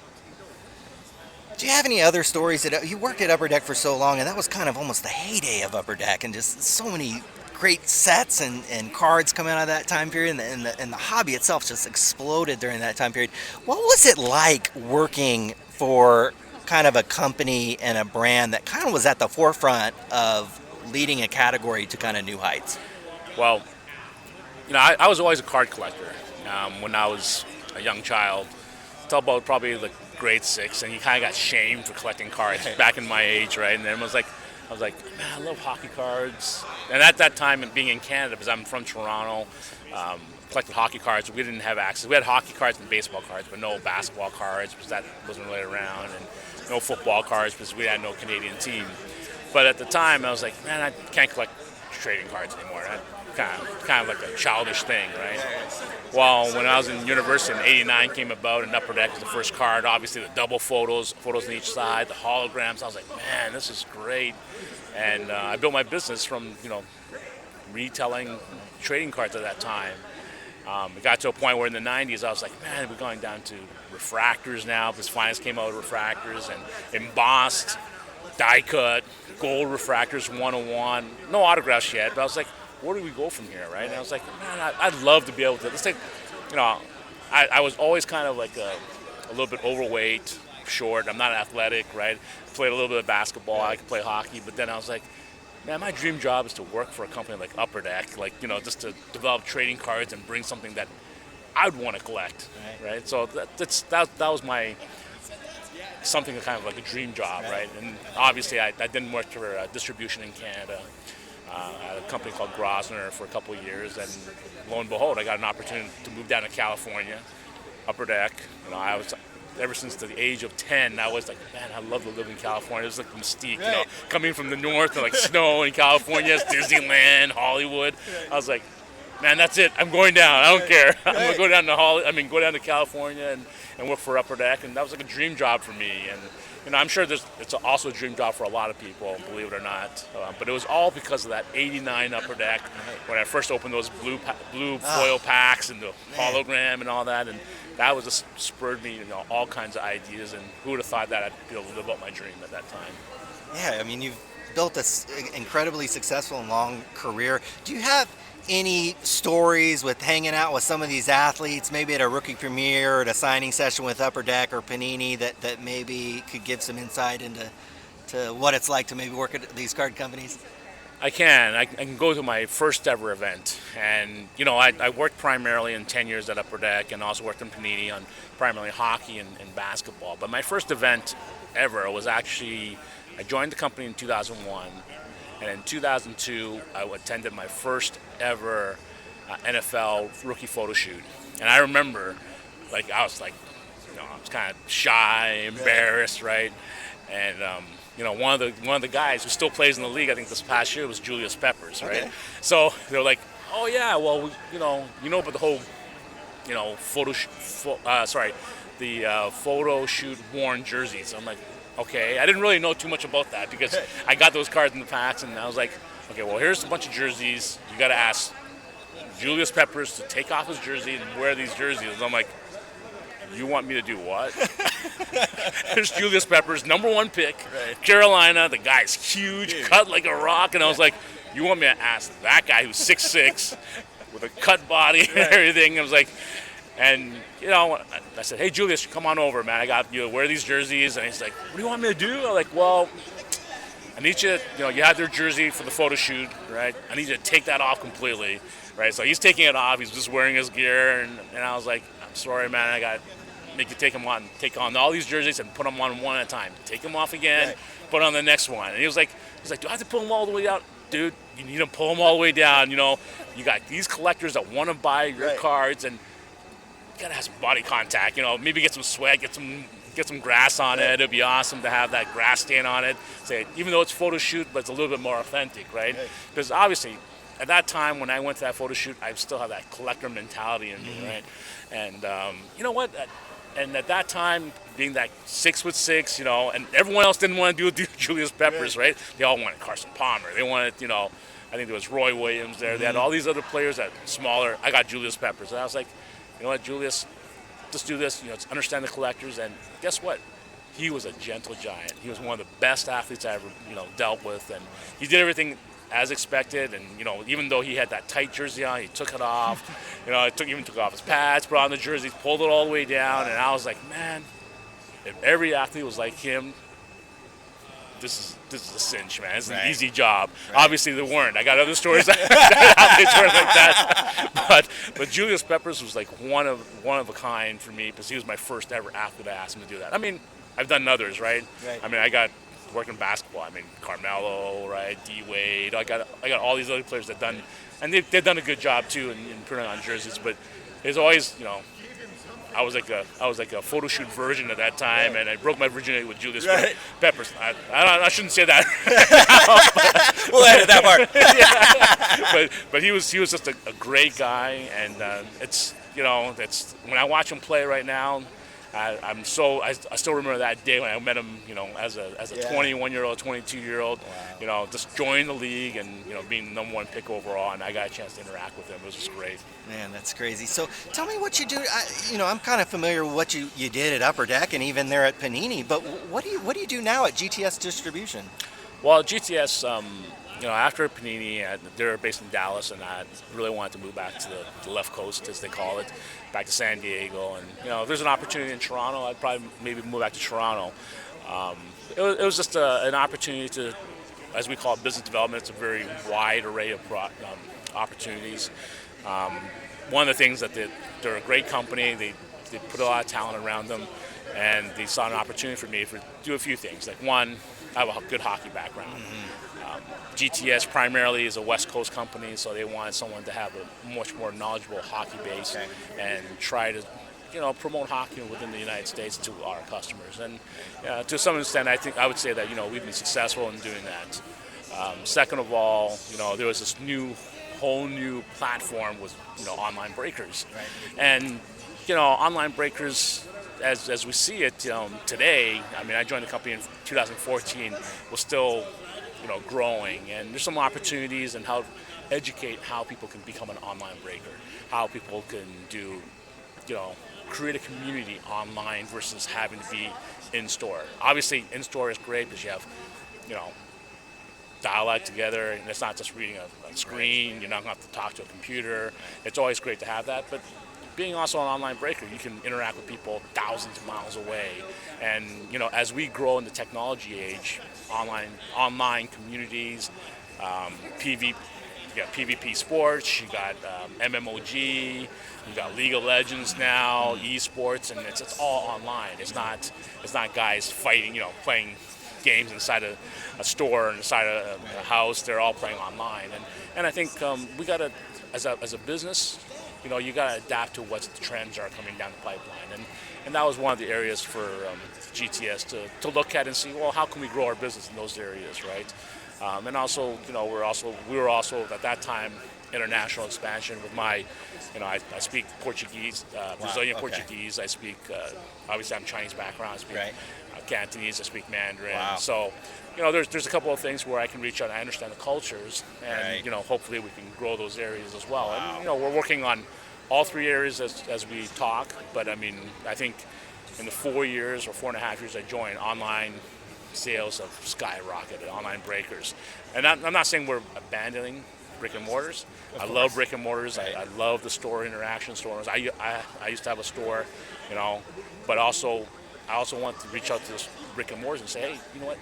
S1: Do you have any other stories? You worked at Upper Deck for so long, and that was kind of almost the heyday of Upper Deck, and just so many great sets and cards coming out of that time period, and the hobby itself just exploded during that time period. What was it like working for kind of a company and a brand that kind of was at the forefront of leading a category to kind of new heights?
S3: Well, I was always a card collector when I was a young child. Till about probably like grade 6, and you kind of got shamed for collecting cards back in my age, right? And then I was like, man, I love hockey cards. And at that time, and being in Canada, because I'm from Toronto, collected hockey cards. We didn't have access. We had hockey cards and baseball cards, but no basketball cards because that wasn't really around, and no football cards because we had no Canadian team. But at the time, I was like, man, I can't collect trading cards anymore. Kind of like a childish thing, right? Well, when I was in university, in '89 came about, and Upper Deck was the first card. Obviously, the double photos on each side, the holograms. I was like, man, this is great. And I built my business from retelling trading cards at that time. It got to a point where in the '90s, I was like, man, we're going down to refractors now, because finance came out with refractors and embossed, die cut, gold refractors 101. No autographs yet, but I was like, where do we go from here, right? And I was like, man, I'd love to be able to. Let's take, I was always kind of like a little bit overweight, short. I'm not athletic, right? Played a little bit of basketball. I could play hockey, but then I was like, man, my dream job is to work for a company like Upper Deck, just to develop trading cards and bring something that I'd want to collect, right? So that was my something kind of like a dream job, right? And obviously, I didn't work for distribution in Canada. At a company called Grosvenor for a couple of years, and lo and behold, I got an opportunity to move down to California, Upper Deck. I was ever since the age of 10. I was like, man, I love to live in California. It was like mystique, coming from the north and like snow in California, it's Disneyland, Hollywood. I was like, man, that's it. I'm going down. I don't care. I'm gonna go down to go down to California and work for Upper Deck, and that was like a dream job for me. And I'm sure it's also a dream job for a lot of people, believe it or not. But it was all because of that '89 Upper Deck when I first opened those blue foil packs and the hologram and all that, and that was just spurred me, all kinds of ideas. And who would have thought that I'd be able to live out my dream at that time?
S1: Yeah, I mean, you've built this incredibly successful and long career. Do you have any stories with hanging out with some of these athletes, maybe at a rookie premiere or at a signing session with Upper Deck or Panini, that maybe could give some insight into what it's like to maybe work at these card companies?
S3: I can go to my first ever event, and I worked primarily in 10 years at Upper Deck, and also worked in Panini on primarily hockey and basketball. But my first event ever was actually, I joined the company in 2001. And in 2002, I attended my first ever NFL rookie photo shoot. And I remember, I was kind of shy, embarrassed, right? And one of the guys who still plays in the league, I think this past year, was Julius Peppers, right? Okay. So they were like, oh yeah, well, about the whole, photo shoot worn jerseys. I'm like, okay, I didn't really know too much about that because I got those cards in the packs, and I was like, okay, well, here's a bunch of jerseys. You got to ask Julius Peppers to take off his jersey and wear these jerseys. And I'm like, you want me to do what? There's Julius Peppers, #1 pick, Carolina. The guy's huge, cut like a rock. And I was like, you want me to ask that guy who's 6'6", with a cut body and everything? I was like, and I said, hey, Julius, come on over, man. I got you wear these jerseys. And he's like, what do you want me to do? I'm like, well, I need you, you have their jersey for the photo shoot, right? I need you to take that off completely, right? So he's taking it off. He's just wearing his gear. And I was like, I'm sorry, man. I got to make you take on all these jerseys and put them on one at a time. Take them off again, put on the next one. And he was like, do I have to pull them all the way out? Dude, you need to pull them all the way down. You got these collectors that want to buy your cards, and you gotta have some body contact, maybe get some sweat, get some grass on it. It'd be awesome to have that grass stain on it. Even though it's photo shoot, but it's a little bit more authentic, right? Because obviously, at that time when I went to that photo shoot, I still have that collector mentality in me, right? And you know what? And at that time, being that 6'6", and everyone else didn't want to do Julius Peppers, right? They all wanted Carson Palmer. They wanted, I think there was Roy Williams there. They had all these other players that smaller. I got Julius Peppers, and I was like, you know what, Julius, just do this, understand the collectors. And guess what? He was a gentle giant. He was one of the best athletes I ever, dealt with. And he did everything as expected. And even though he had that tight jersey on, he took it off. Even took off his pads, put on the jersey, pulled it all the way down. And I was like, man, if every athlete was like him, this is a cinch, man. It's an easy job. Right. Obviously, they weren't. I got other stories that athletes weren't like that. But Julius Peppers was like one of a kind for me because he was my first ever athlete. I asked him to do that. I mean, I've done others, right? I mean, I got working basketball. I mean, Carmelo, right? D Wade. I got all these other players that done, and they've done a good job too in putting on jerseys. But it's always, I was like a photo shoot virgin at that time, and I broke my virginity with Julius Peppers. I shouldn't say that.
S1: We'll edit that part.
S3: But he was just a great guy, and it's when I watch him play right now, I still remember that day when I met him, as a 21-year-old, 22-year-old, just joining the league and being the number 1 pick overall, and I got a chance to interact with him. It was just great.
S1: Man, that's crazy. So tell me what you do. I'm kind of familiar with what you did at Upper Deck and even there at Panini, but what do you do now at GTS Distribution?
S3: Well, GTS, after Panini, they're based in Dallas, and I really wanted to move back to the left coast, as they call it, back to San Diego. And if there's an opportunity in Toronto, I'd probably maybe move back to Toronto. It was just an opportunity to, as we call it, business development. It's a very wide array of opportunities. One of the things that they're a great company. They put a lot of talent around them, and they saw an opportunity for me to do a few things. Like one, I have a good hockey background. GTS primarily is a West Coast company, so they wanted someone to have a much more knowledgeable hockey base and try to, promote hockey within the United States to our customers. And to some extent, I would say that we've been successful in doing that. Second of all, there was this whole new platform with online breakers, and online breakers. As we see it today, I mean, I joined the company in 2014, was still growing, and there's some opportunities and how educate how people can become an online breaker, how people can do, create a community online versus having to be in store. Obviously, in store is great because you have, dialogue together, and it's not just reading a screen. You're not going to have to talk to a computer. It's always great to have that, but being also an online breaker, you can interact with people thousands of miles away. And as we grow in the technology age, online communities, PvP sports, you got MMOG, you got League of Legends now, esports, and it's all online. It's not guys fighting, playing games inside a store and inside a house. They're all playing online, and I think we got to, as a business, you got to adapt to what the trends are coming down the pipeline, and that was one of the areas for GTS to look at and see, well, how can we grow our business in those areas, right? And also, we were also at that time international expansion with my, I speak Portuguese, Brazilian Portuguese. I speak, obviously I'm Chinese background. I speak Cantonese. I speak Mandarin. Wow. So, there's a couple of things where I can reach out and I understand the cultures, and hopefully we can grow those areas as well. Wow. And we're working on all 3 areas as we talk. But I mean, I think in the 4 years or 4.5 years I joined, online sales have skyrocketed, online breakers. And I'm not saying we're abandoning brick and mortars. I love brick and mortars. Right. I love the store interaction stores. I used to have a store, but also I also want to reach out to those brick and mortars and say, hey, you know what,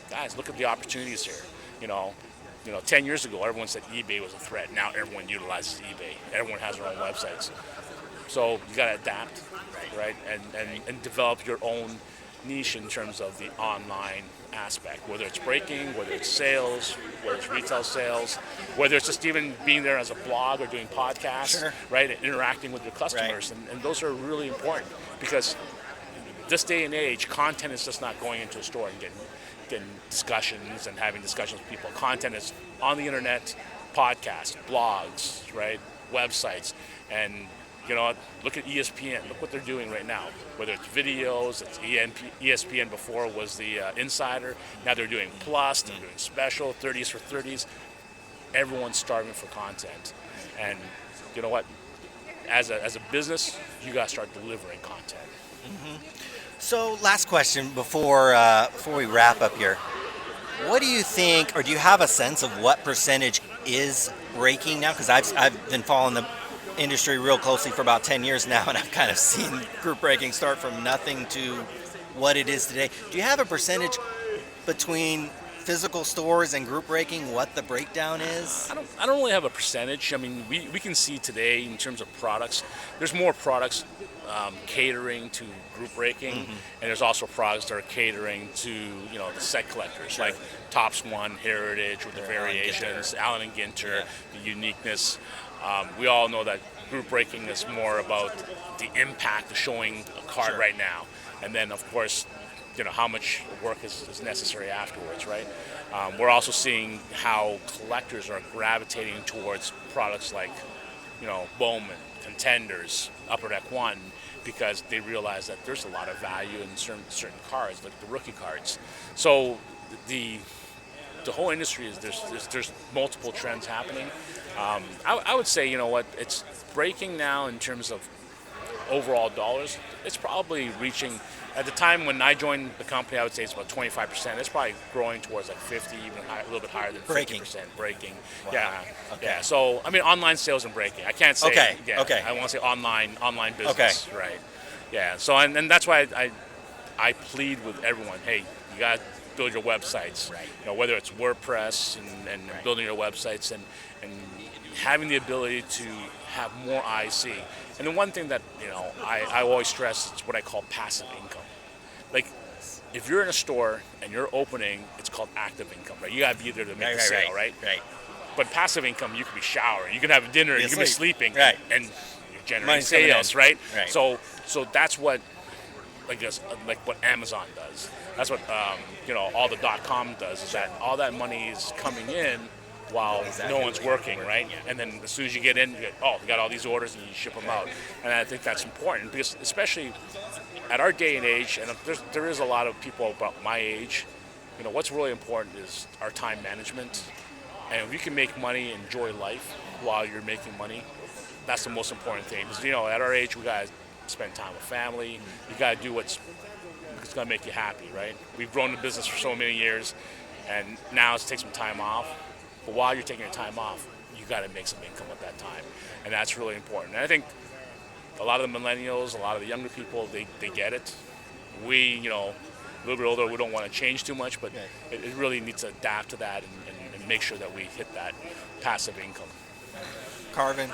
S3: guys, look at the opportunities here. 10 years ago, everyone said eBay was a threat. Now everyone utilizes eBay. Everyone has their own websites. So you got to adapt, right? And develop your own niche in terms of the online aspect, whether it's breaking, whether it's sales, whether it's retail sales, whether it's just even being there as a blog or doing podcasts, right, and interacting with your customers. Right. And those are really important because this day and age, content is just not going into a store and getting discussions and having discussions with people. Content is on the internet, podcasts, blogs, right, websites, and look at ESPN. Look what they're doing right now. Whether it's videos, it's ESPN before was the Insider. Now they're doing Plus, they're doing Special, 30s for 30s. Everyone's starving for content. And you know what? As a business, you got to start delivering content.
S1: Mm-hmm. So last question before we wrap up here. What do you think, or do you have a sense of what percentage is breaking now? Because I've been following the industry real closely for about 10 years now, and I've kind of seen group breaking start from nothing to what it is today. Do you have a percentage between physical stores and group breaking, what the breakdown is?
S3: I don't really have a percentage. I mean, we can see today in terms of products, there's more products catering to group breaking, and there's also products that are catering to the set collectors, like Topps One, Heritage with the variations, Allen and Ginter, the uniqueness. We all know that group breaking is more about the impact of showing a card right now, and then of course, how much work is necessary afterwards, right? We're also seeing how collectors are gravitating towards products like, Bowman, Contenders, Upper Deck One, because they realize that there's a lot of value in certain cards, like the rookie cards. So the whole industry is there's multiple trends happening. I would say, it's breaking now in terms of overall dollars. It's probably reaching, at the time when I joined the company, I would say it's about 25%. It's probably growing towards like 50, even higher, a little bit higher than 50% breaking. Wow. Yeah, okay. Yeah. So I mean, online sales and breaking. I can't say.
S1: Okay.
S3: Yeah, okay. I want to say online business. Okay. Right. Yeah. So and that's why I plead with everyone. Hey, you got to build your websites. Right. Whether it's WordPress and building your websites and having the ability to have more eyes see. And the one thing that I always stress is what I call passive income. Like, if you're in a store and you're opening, it's called active income, right? You got to be there to make the sale, right? Right. But passive income, you can be showering, you can have dinner, you can be sleeping, right? And you're generating sales, right? Right. So that's what, like what Amazon does. That's what all the .com does. Is that all that money is coming in while no one's working, right? And then as soon as you get in, you got all these orders and you ship them out. And I think that's important because especially at our day and age, and there is a lot of people about my age, what's really important is our time management. And if you can make money, enjoy life while you're making money, that's the most important thing. Because, at our age, we got to spend time with family. You got to do what's going to make you happy, right? We've grown the business for so many years, and now it's take some time off. But while you're taking your time off, you got to make some income at that time, and that's really important. And I think a lot of the millennials, a lot of the younger people, they get it. We, a little bit older, we don't want to change too much, but it really needs to adapt to that and make sure that we hit that passive income.
S1: Karvin,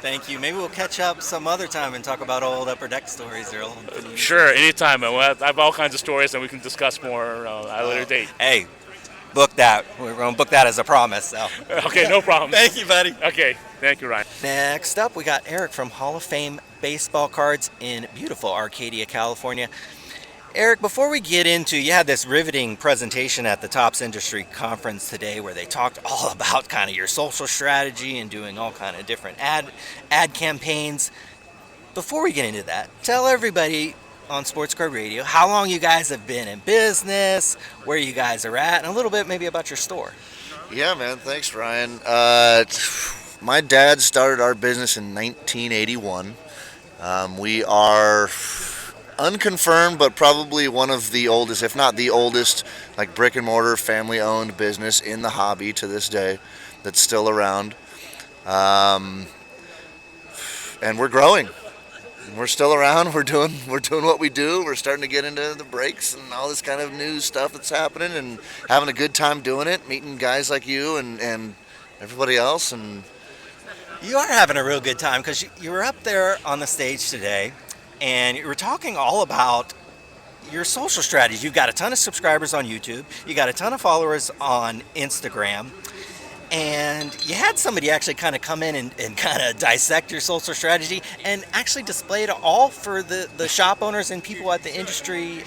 S1: thank you. Maybe we'll catch up some other time and talk about old Upper Deck stories.
S3: Sure, anytime. I have all kinds of stories, and we can discuss more at a later date.
S1: Hey. Book that. We're going to book that as a promise. So.
S3: Okay, no problem.
S1: Thank you, buddy.
S3: Okay, thank you, Ryan.
S1: Next up, we got Erik from Hall of Fame Baseball Cards in beautiful Arcadia, California. Erik, before we get into, you had this riveting presentation at the Topps Industry Conference today where they talked all about kind of your social strategy and doing all kind of different ad campaigns. Before we get into that, tell everybody on Sports Card Radio how long you guys have been in business, where you guys are at, and a little bit maybe about your store.
S5: Yeah, man. Thanks, Ryan. My dad started our business in 1981. We are unconfirmed, but probably one of the oldest, if not the oldest, like brick and mortar family-owned business in the hobby to this day that's still around. And we're growing. We're still around. We're doing what we do. We're starting to get into the breaks and all this kind of new stuff that's happening, and having a good time doing it. Meeting guys like you and everybody else. And
S1: you are having a real good time because you were up there on the stage today, and you were talking all about your social strategies. You've got a ton of subscribers on YouTube. You got a ton of followers on Instagram. And you had somebody actually kind of come in and kind of dissect your social strategy and actually display it all for the shop owners and people at the industry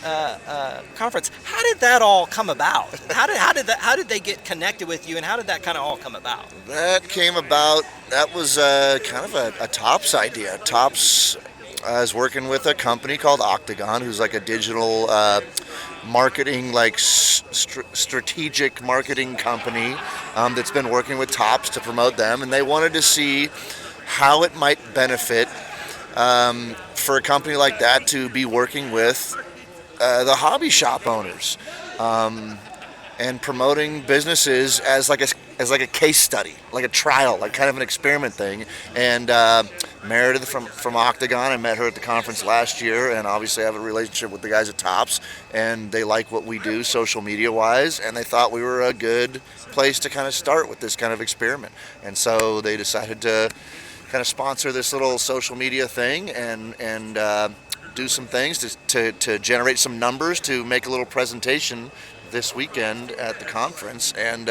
S1: conference. How did that all come about? How did they get connected with you, and how did that kind of all come about?
S5: That came about. That was kind of a Topps idea. Topps is working with a company called Octagon, who's like a digital marketing, like strategic marketing company that's been working with Topps to promote them, and they wanted to see how it might benefit for a company like that to be working with the hobby shop owners. and promoting businesses as like a case study, like a trial, like kind of an experiment thing. And Meredith from Octagon, I met her at the conference last year, and obviously I have a relationship with the guys at Tops, and they like what we do social media wise, and they thought we were a good place to kind of start with this kind of experiment. And so they decided to kind of sponsor this little social media thing and do some things to generate some numbers to make a little presentation this weekend at the conference. And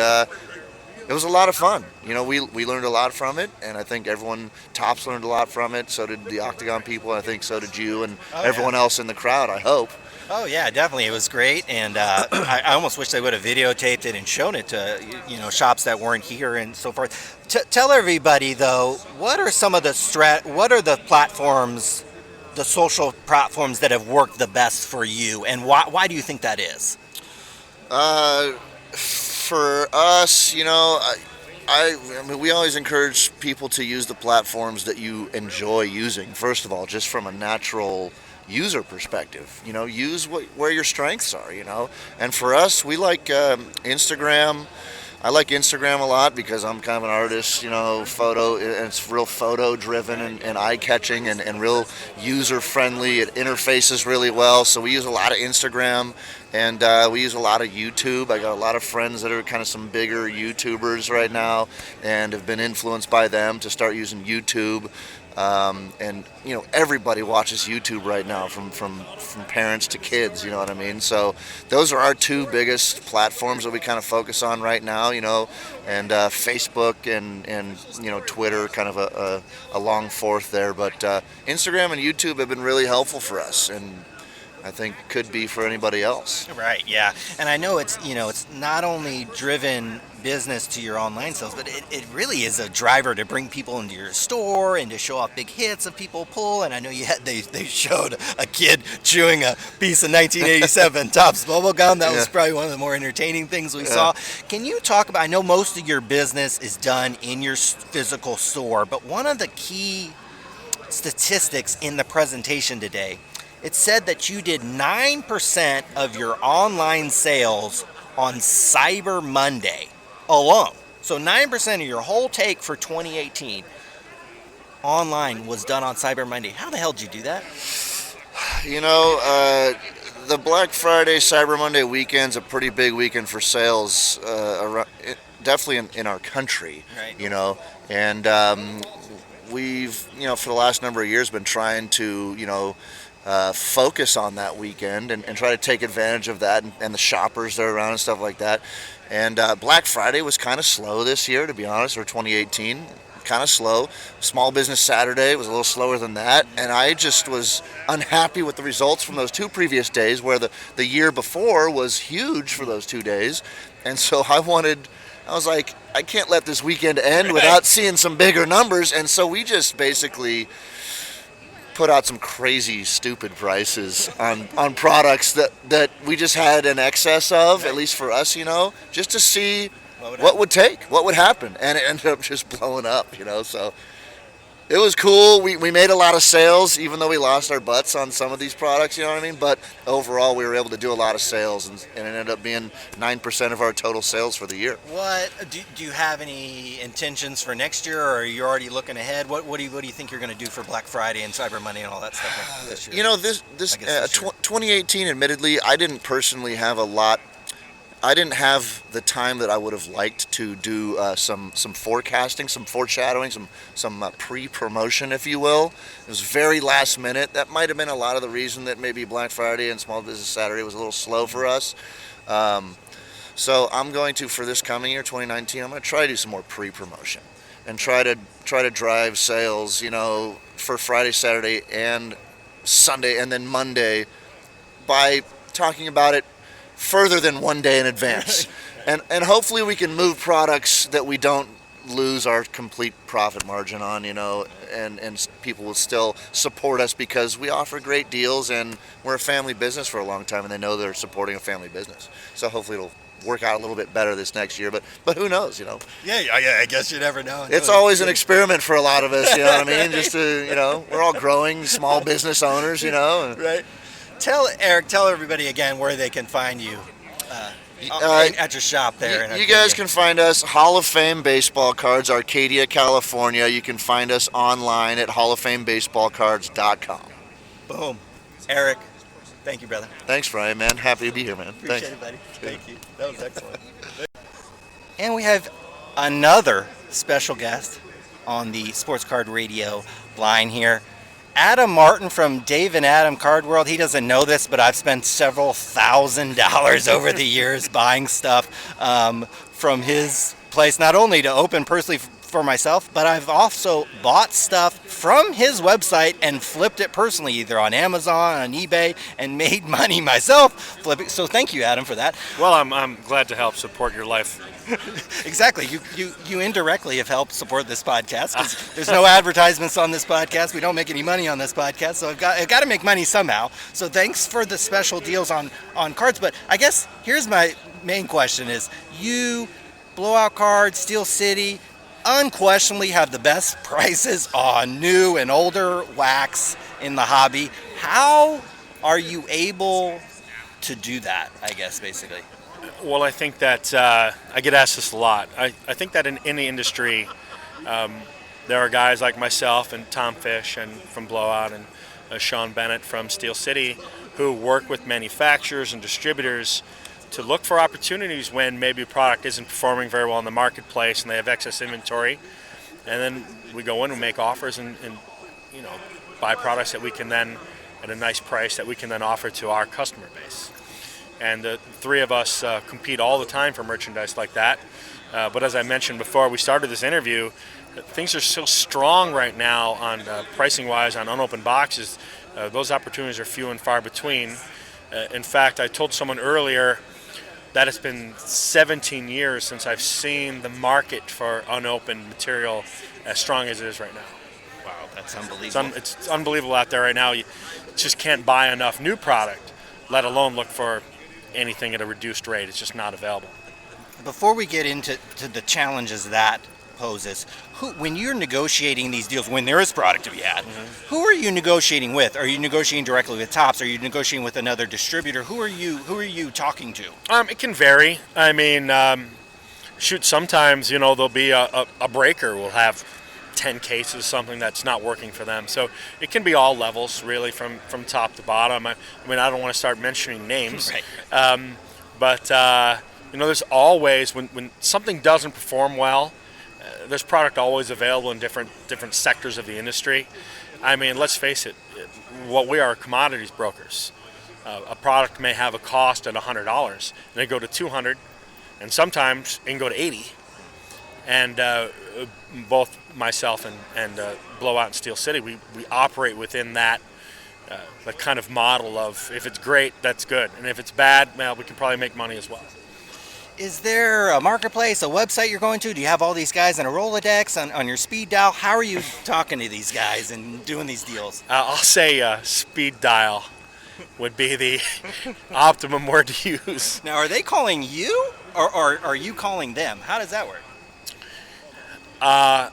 S5: it was a lot of fun. You know, we learned a lot from it, and I think Tops learned a lot from it. So did the Octagon people. I think so did you and everyone else in the crowd, I hope.
S1: Oh yeah, definitely. It was great, and I almost wish they would have videotaped it and shown it to shops that weren't here and so forth. Tell everybody though, what are some of what are the platforms, the social platforms that have worked the best for you, and why do you think that is?
S5: For us, I mean, we always encourage people to use the platforms that you enjoy using. First of all, just from a natural user perspective, use where your strengths are, And for us, we like Instagram. I like Instagram a lot because I'm kind of an artist, photo, and it's real photo driven and eye catching and real user friendly. It interfaces really well. So we use a lot of Instagram, and we use a lot of YouTube. I got a lot of friends that are kind of some bigger YouTubers right now and have been influenced by them to start using YouTube. And everybody watches YouTube right now, from parents to kids, you know what I mean? So those are our two biggest platforms that we kind of focus on right now, and Facebook and Twitter, kind of a long fourth there. But Instagram and YouTube have been really helpful for us, and I think could be for anybody else.
S1: Right, yeah. And I know it's not only driven business to your online sales, but it really is a driver to bring people into your store and to show off big hits that people pull. And I know they showed a kid chewing a piece of 1987 Tops bubble gum. That was probably one of the more entertaining things we saw. Can you talk about, I know most of your business is done in your physical store, but one of the key statistics in the presentation today, it said that you did 9% of your online sales on Cyber Monday alone. So 9% of your whole take for 2018 online was done on Cyber Monday. How the hell did you do that?
S5: The Black Friday, Cyber Monday weekend's a pretty big weekend for sales, definitely in our country,
S1: right.
S5: And we've, for the last number of years been trying to, focus on that weekend and try to take advantage of that and the shoppers that are around and stuff like that. And Black Friday was kind of slow this year, to be honest, or 2018, kind of slow. Small Business Saturday was a little slower than that, and I just was unhappy with the results from those two previous days, where the year before was huge for those 2 days. And so I was like, I can't let this weekend end without seeing some bigger numbers. And so we just basically put out some crazy, stupid prices on products that we just had an excess of, at least for us, just to see what would happen. And it ended up just blowing up, so it was cool. We made a lot of sales, even though we lost our butts on some of these products, you know what I mean? But overall, we were able to do a lot of sales, and it ended up being 9% of our total sales for the year.
S1: What do you have any intentions for next year, or are you already looking ahead? What do you think you're going to do for Black Friday and Cyber Monday and all that stuff this year?
S5: This 2018, admittedly, I didn't personally have a lot. I didn't have the time that I would have liked to do some forecasting, some foreshadowing, some pre-promotion, if you will. It was very last minute. That might have been a lot of the reason that maybe Black Friday and Small Business Saturday was a little slow for us. So I'm going to, for this coming year, 2019, I'm going to try to do some more pre-promotion and try to drive sales, for Friday, Saturday, and Sunday, and then Monday by talking about it further than 1 day in advance. and hopefully we can move products that we don't lose our complete profit margin on, and people will still support us because we offer great deals, and we're a family business for a long time, and they know they're supporting a family business. So hopefully it'll work out a little bit better this next year, but who knows,
S1: Yeah, I guess you never know.
S5: It's always an experiment for a lot of us, you know what I mean? Just to, we're all growing small business owners,
S1: Right. Tell Erik, tell everybody again where they can find you. at your shop there. in
S5: You
S1: Arcadia.
S5: guys can find us Hall of Fame Baseball Cards, Arcadia, California. You can find us online at halloffamebaseballcards.com.
S1: Boom. Eric, thank you, brother.
S5: Thanks, Ryan, man. Happy to be here, man.
S1: Appreciate
S5: Thanks.
S1: it, buddy. Thank you. That was excellent. And we have another special guest on the Sports Card Radio line here. Adam Martin from Dave and Adam Card World. He doesn't know this, but I've spent several $1,000s over the years buying stuff from his place, not only to open personally for myself, but I've also bought stuff from his website and flipped it personally, either on Amazon, on eBay, and made money myself flipping. So thank you, Adam, for that.
S6: Well, I'm glad to help support your life.
S1: Exactly. You indirectly have helped support this podcast because there's no advertisements on this podcast. We don't make any money on this podcast, so I've got to make money somehow. So thanks for the special deals on cards. But I guess here's my main question: is you Blowout Cards, Steel City, unquestionably have the best prices on new and older wax in the hobby. How are you able to do that? I guess basically.
S6: Well, I think that I get asked this a lot. I think that in the industry, there are guys like myself and Tom Fish and from Blowout and Sean Bennett from Steel City who work with manufacturers and distributors to look for opportunities when maybe a product isn't performing very well in the marketplace and they have excess inventory. And then we go in and make offers and buy products that we can then, at a nice price, that we can then offer to our customer base. And the three of us compete all the time for merchandise like that. But as I mentioned before we started this interview, things are so strong right now on pricing-wise on unopened boxes. Those opportunities are few and far between. In fact, I told someone earlier that it's been 17 years since I've seen the market for unopened material as strong as it is right now.
S1: Wow, that's unbelievable.
S6: It's unbelievable out there right now. You just can't buy enough new product, let alone look for anything at a reduced rate. It's just not available.
S1: Before we get into the challenges that poses, when you're negotiating these deals, when there is product to be had, who are you negotiating with? Are you negotiating directly with Topps? Are you negotiating with another distributor? Who are you talking to?
S6: It can vary. I mean, sometimes there'll be a breaker will have 10 cases, something that's not working for them. So it can be all levels, really, from top to bottom. I mean, I don't want to start mentioning names,
S1: Right.
S6: but there's always when something doesn't perform well, there's product always available in different sectors of the industry. I mean, let's face it, what we are commodities brokers. A product may have a cost at $100, and they go to $200, and sometimes it can go to $80. And both myself and Blowout and Steel City, we operate within that the kind of model of if it's great, that's good, and if it's bad, well, we can probably make money as well.
S1: Is there a marketplace, a website you're going to? Do you have all these guys in a Rolodex on your speed dial? How are you talking to these guys and doing these deals?
S6: I'll say speed dial would be the optimum word to use.
S1: Now, are they calling you, or are you calling them? How does that work?
S6: I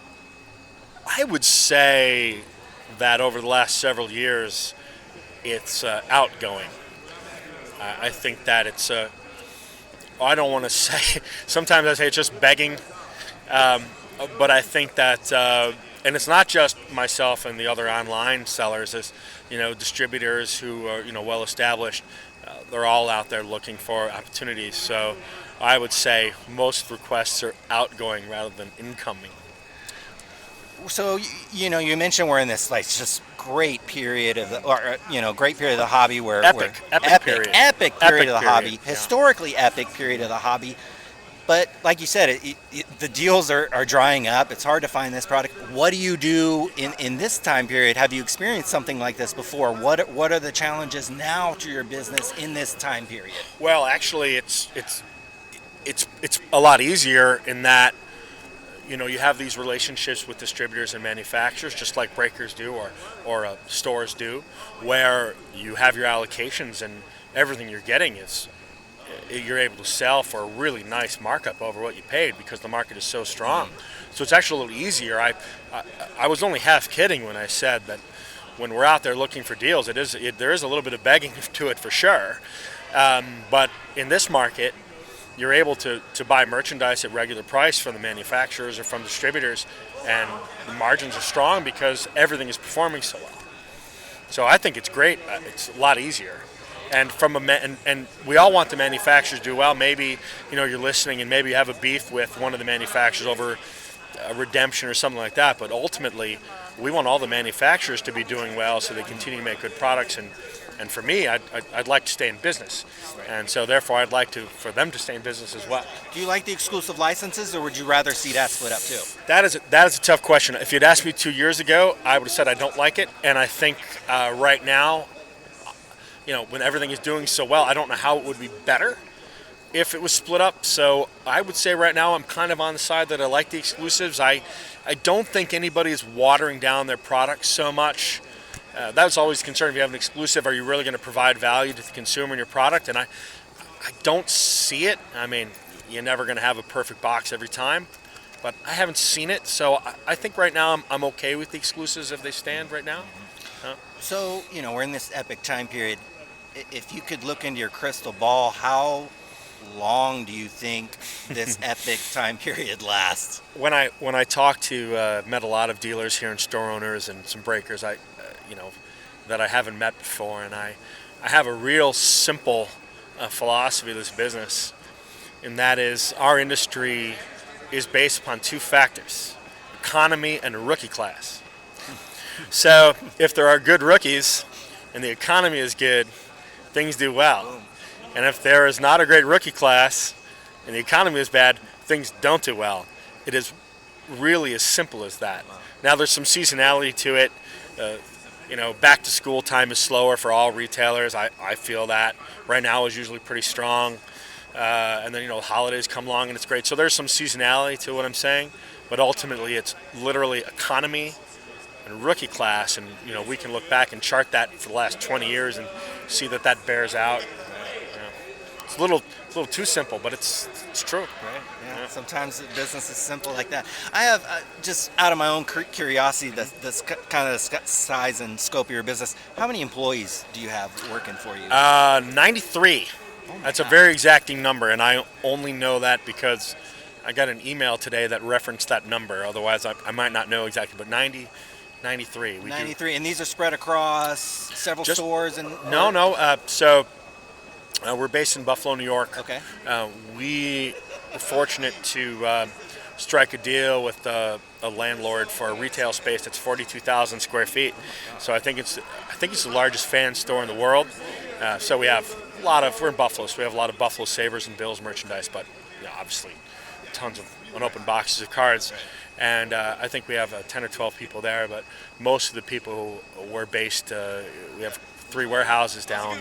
S6: would say that over the last several years, it's outgoing. I think that it's I don't want to say, sometimes I say it's just begging, but I think that, and it's not just myself and the other online sellers, it's, distributors who are, well established, they're all out there looking for opportunities. So I would say most requests are outgoing rather than incoming.
S1: So, you mentioned we're in this just great period of great period of the hobby where
S6: Epic period
S1: of the hobby,
S6: yeah.
S1: Historically epic period of the hobby. But like you said, the deals are drying up. It's hard to find this product. What do you do in this time period? Have you experienced something like this before? What are the challenges now to your business in this time period?
S6: Well, actually, it's a lot easier in that you have these relationships with distributors and manufacturers, just like breakers do or stores do, where you have your allocations and everything you're getting is you're able to sell for a really nice markup over what you paid because the market is so strong. So it's actually a little easier. I was only half kidding when I said that when we're out there looking for deals, there is a little bit of begging to it for sure. But in this market, you're able to buy merchandise at regular price from the manufacturers or from distributors, and the margins are strong because everything is performing so well. So I think it's great. It's a lot easier. And and we all want the manufacturers to do well. Maybe you're listening and maybe you have a beef with one of the manufacturers over a redemption or something like that. But ultimately, we want all the manufacturers to be doing well so they continue to make good products. And for me, I'd like to stay in business, and so therefore I'd like for them to stay in business as well.
S1: Do you like the exclusive licenses, or would you rather see that split up too?
S6: That is a tough question. If you'd asked me 2 years ago, I would have said I don't like it, and I think right now, when everything is doing so well, I don't know how it would be better if it was split up. So I would say right now I'm kind of on the side that I like the exclusives. I don't think anybody is watering down their products so much. That was always a concern. If you have an exclusive, are you really going to provide value to the consumer in your product? And I don't see it. I mean, you're never going to have a perfect box every time, but I haven't seen it. So I think right now I'm okay with the exclusives if they stand right now.
S1: So, we're in this epic time period. If you could look into your crystal ball, how long do you think this epic time period lasts?
S6: When I talk to met a lot of dealers here and store owners and some breakers, that I haven't met before, and I have a real simple philosophy of this business, and that is our industry is based upon two factors: economy and a rookie class. So if there are good rookies and the economy is good, things do well. And if there is not a great rookie class and the economy is bad, things don't do well. It is really as simple as that. Now there's some seasonality to it. Back to school time is slower for all retailers. I feel that. Right now is usually pretty strong. And then, holidays come along and it's great. So there's some seasonality to what I'm saying. But ultimately it's literally economy and rookie class. And, we can look back and chart that for the last 20 years and see that bears out. It's a little too simple, but it's true.
S1: Right. Yeah. Sometimes business is simple like that. I have just out of my own curiosity, that's kind of the size and scope of your business. How many employees do you have working for you?
S6: 93. That's a very exacting number, and I only know that because I got an email today that referenced that number. Otherwise, I might not know exactly. But 93.
S1: 93, and these are spread across several stores and.
S6: No. So. We're based in Buffalo, New York.
S1: Okay.
S6: We were fortunate to strike a deal with a landlord for a retail space that's 42,000 square feet. So I think it's the largest fan store in the world. So we have we're in Buffalo, so we have a lot of Buffalo Sabres and Bills merchandise, but obviously tons of unopened boxes of cards. And I think we have 10 or 12 people there, but most of the people who were based, we have 3 warehouses down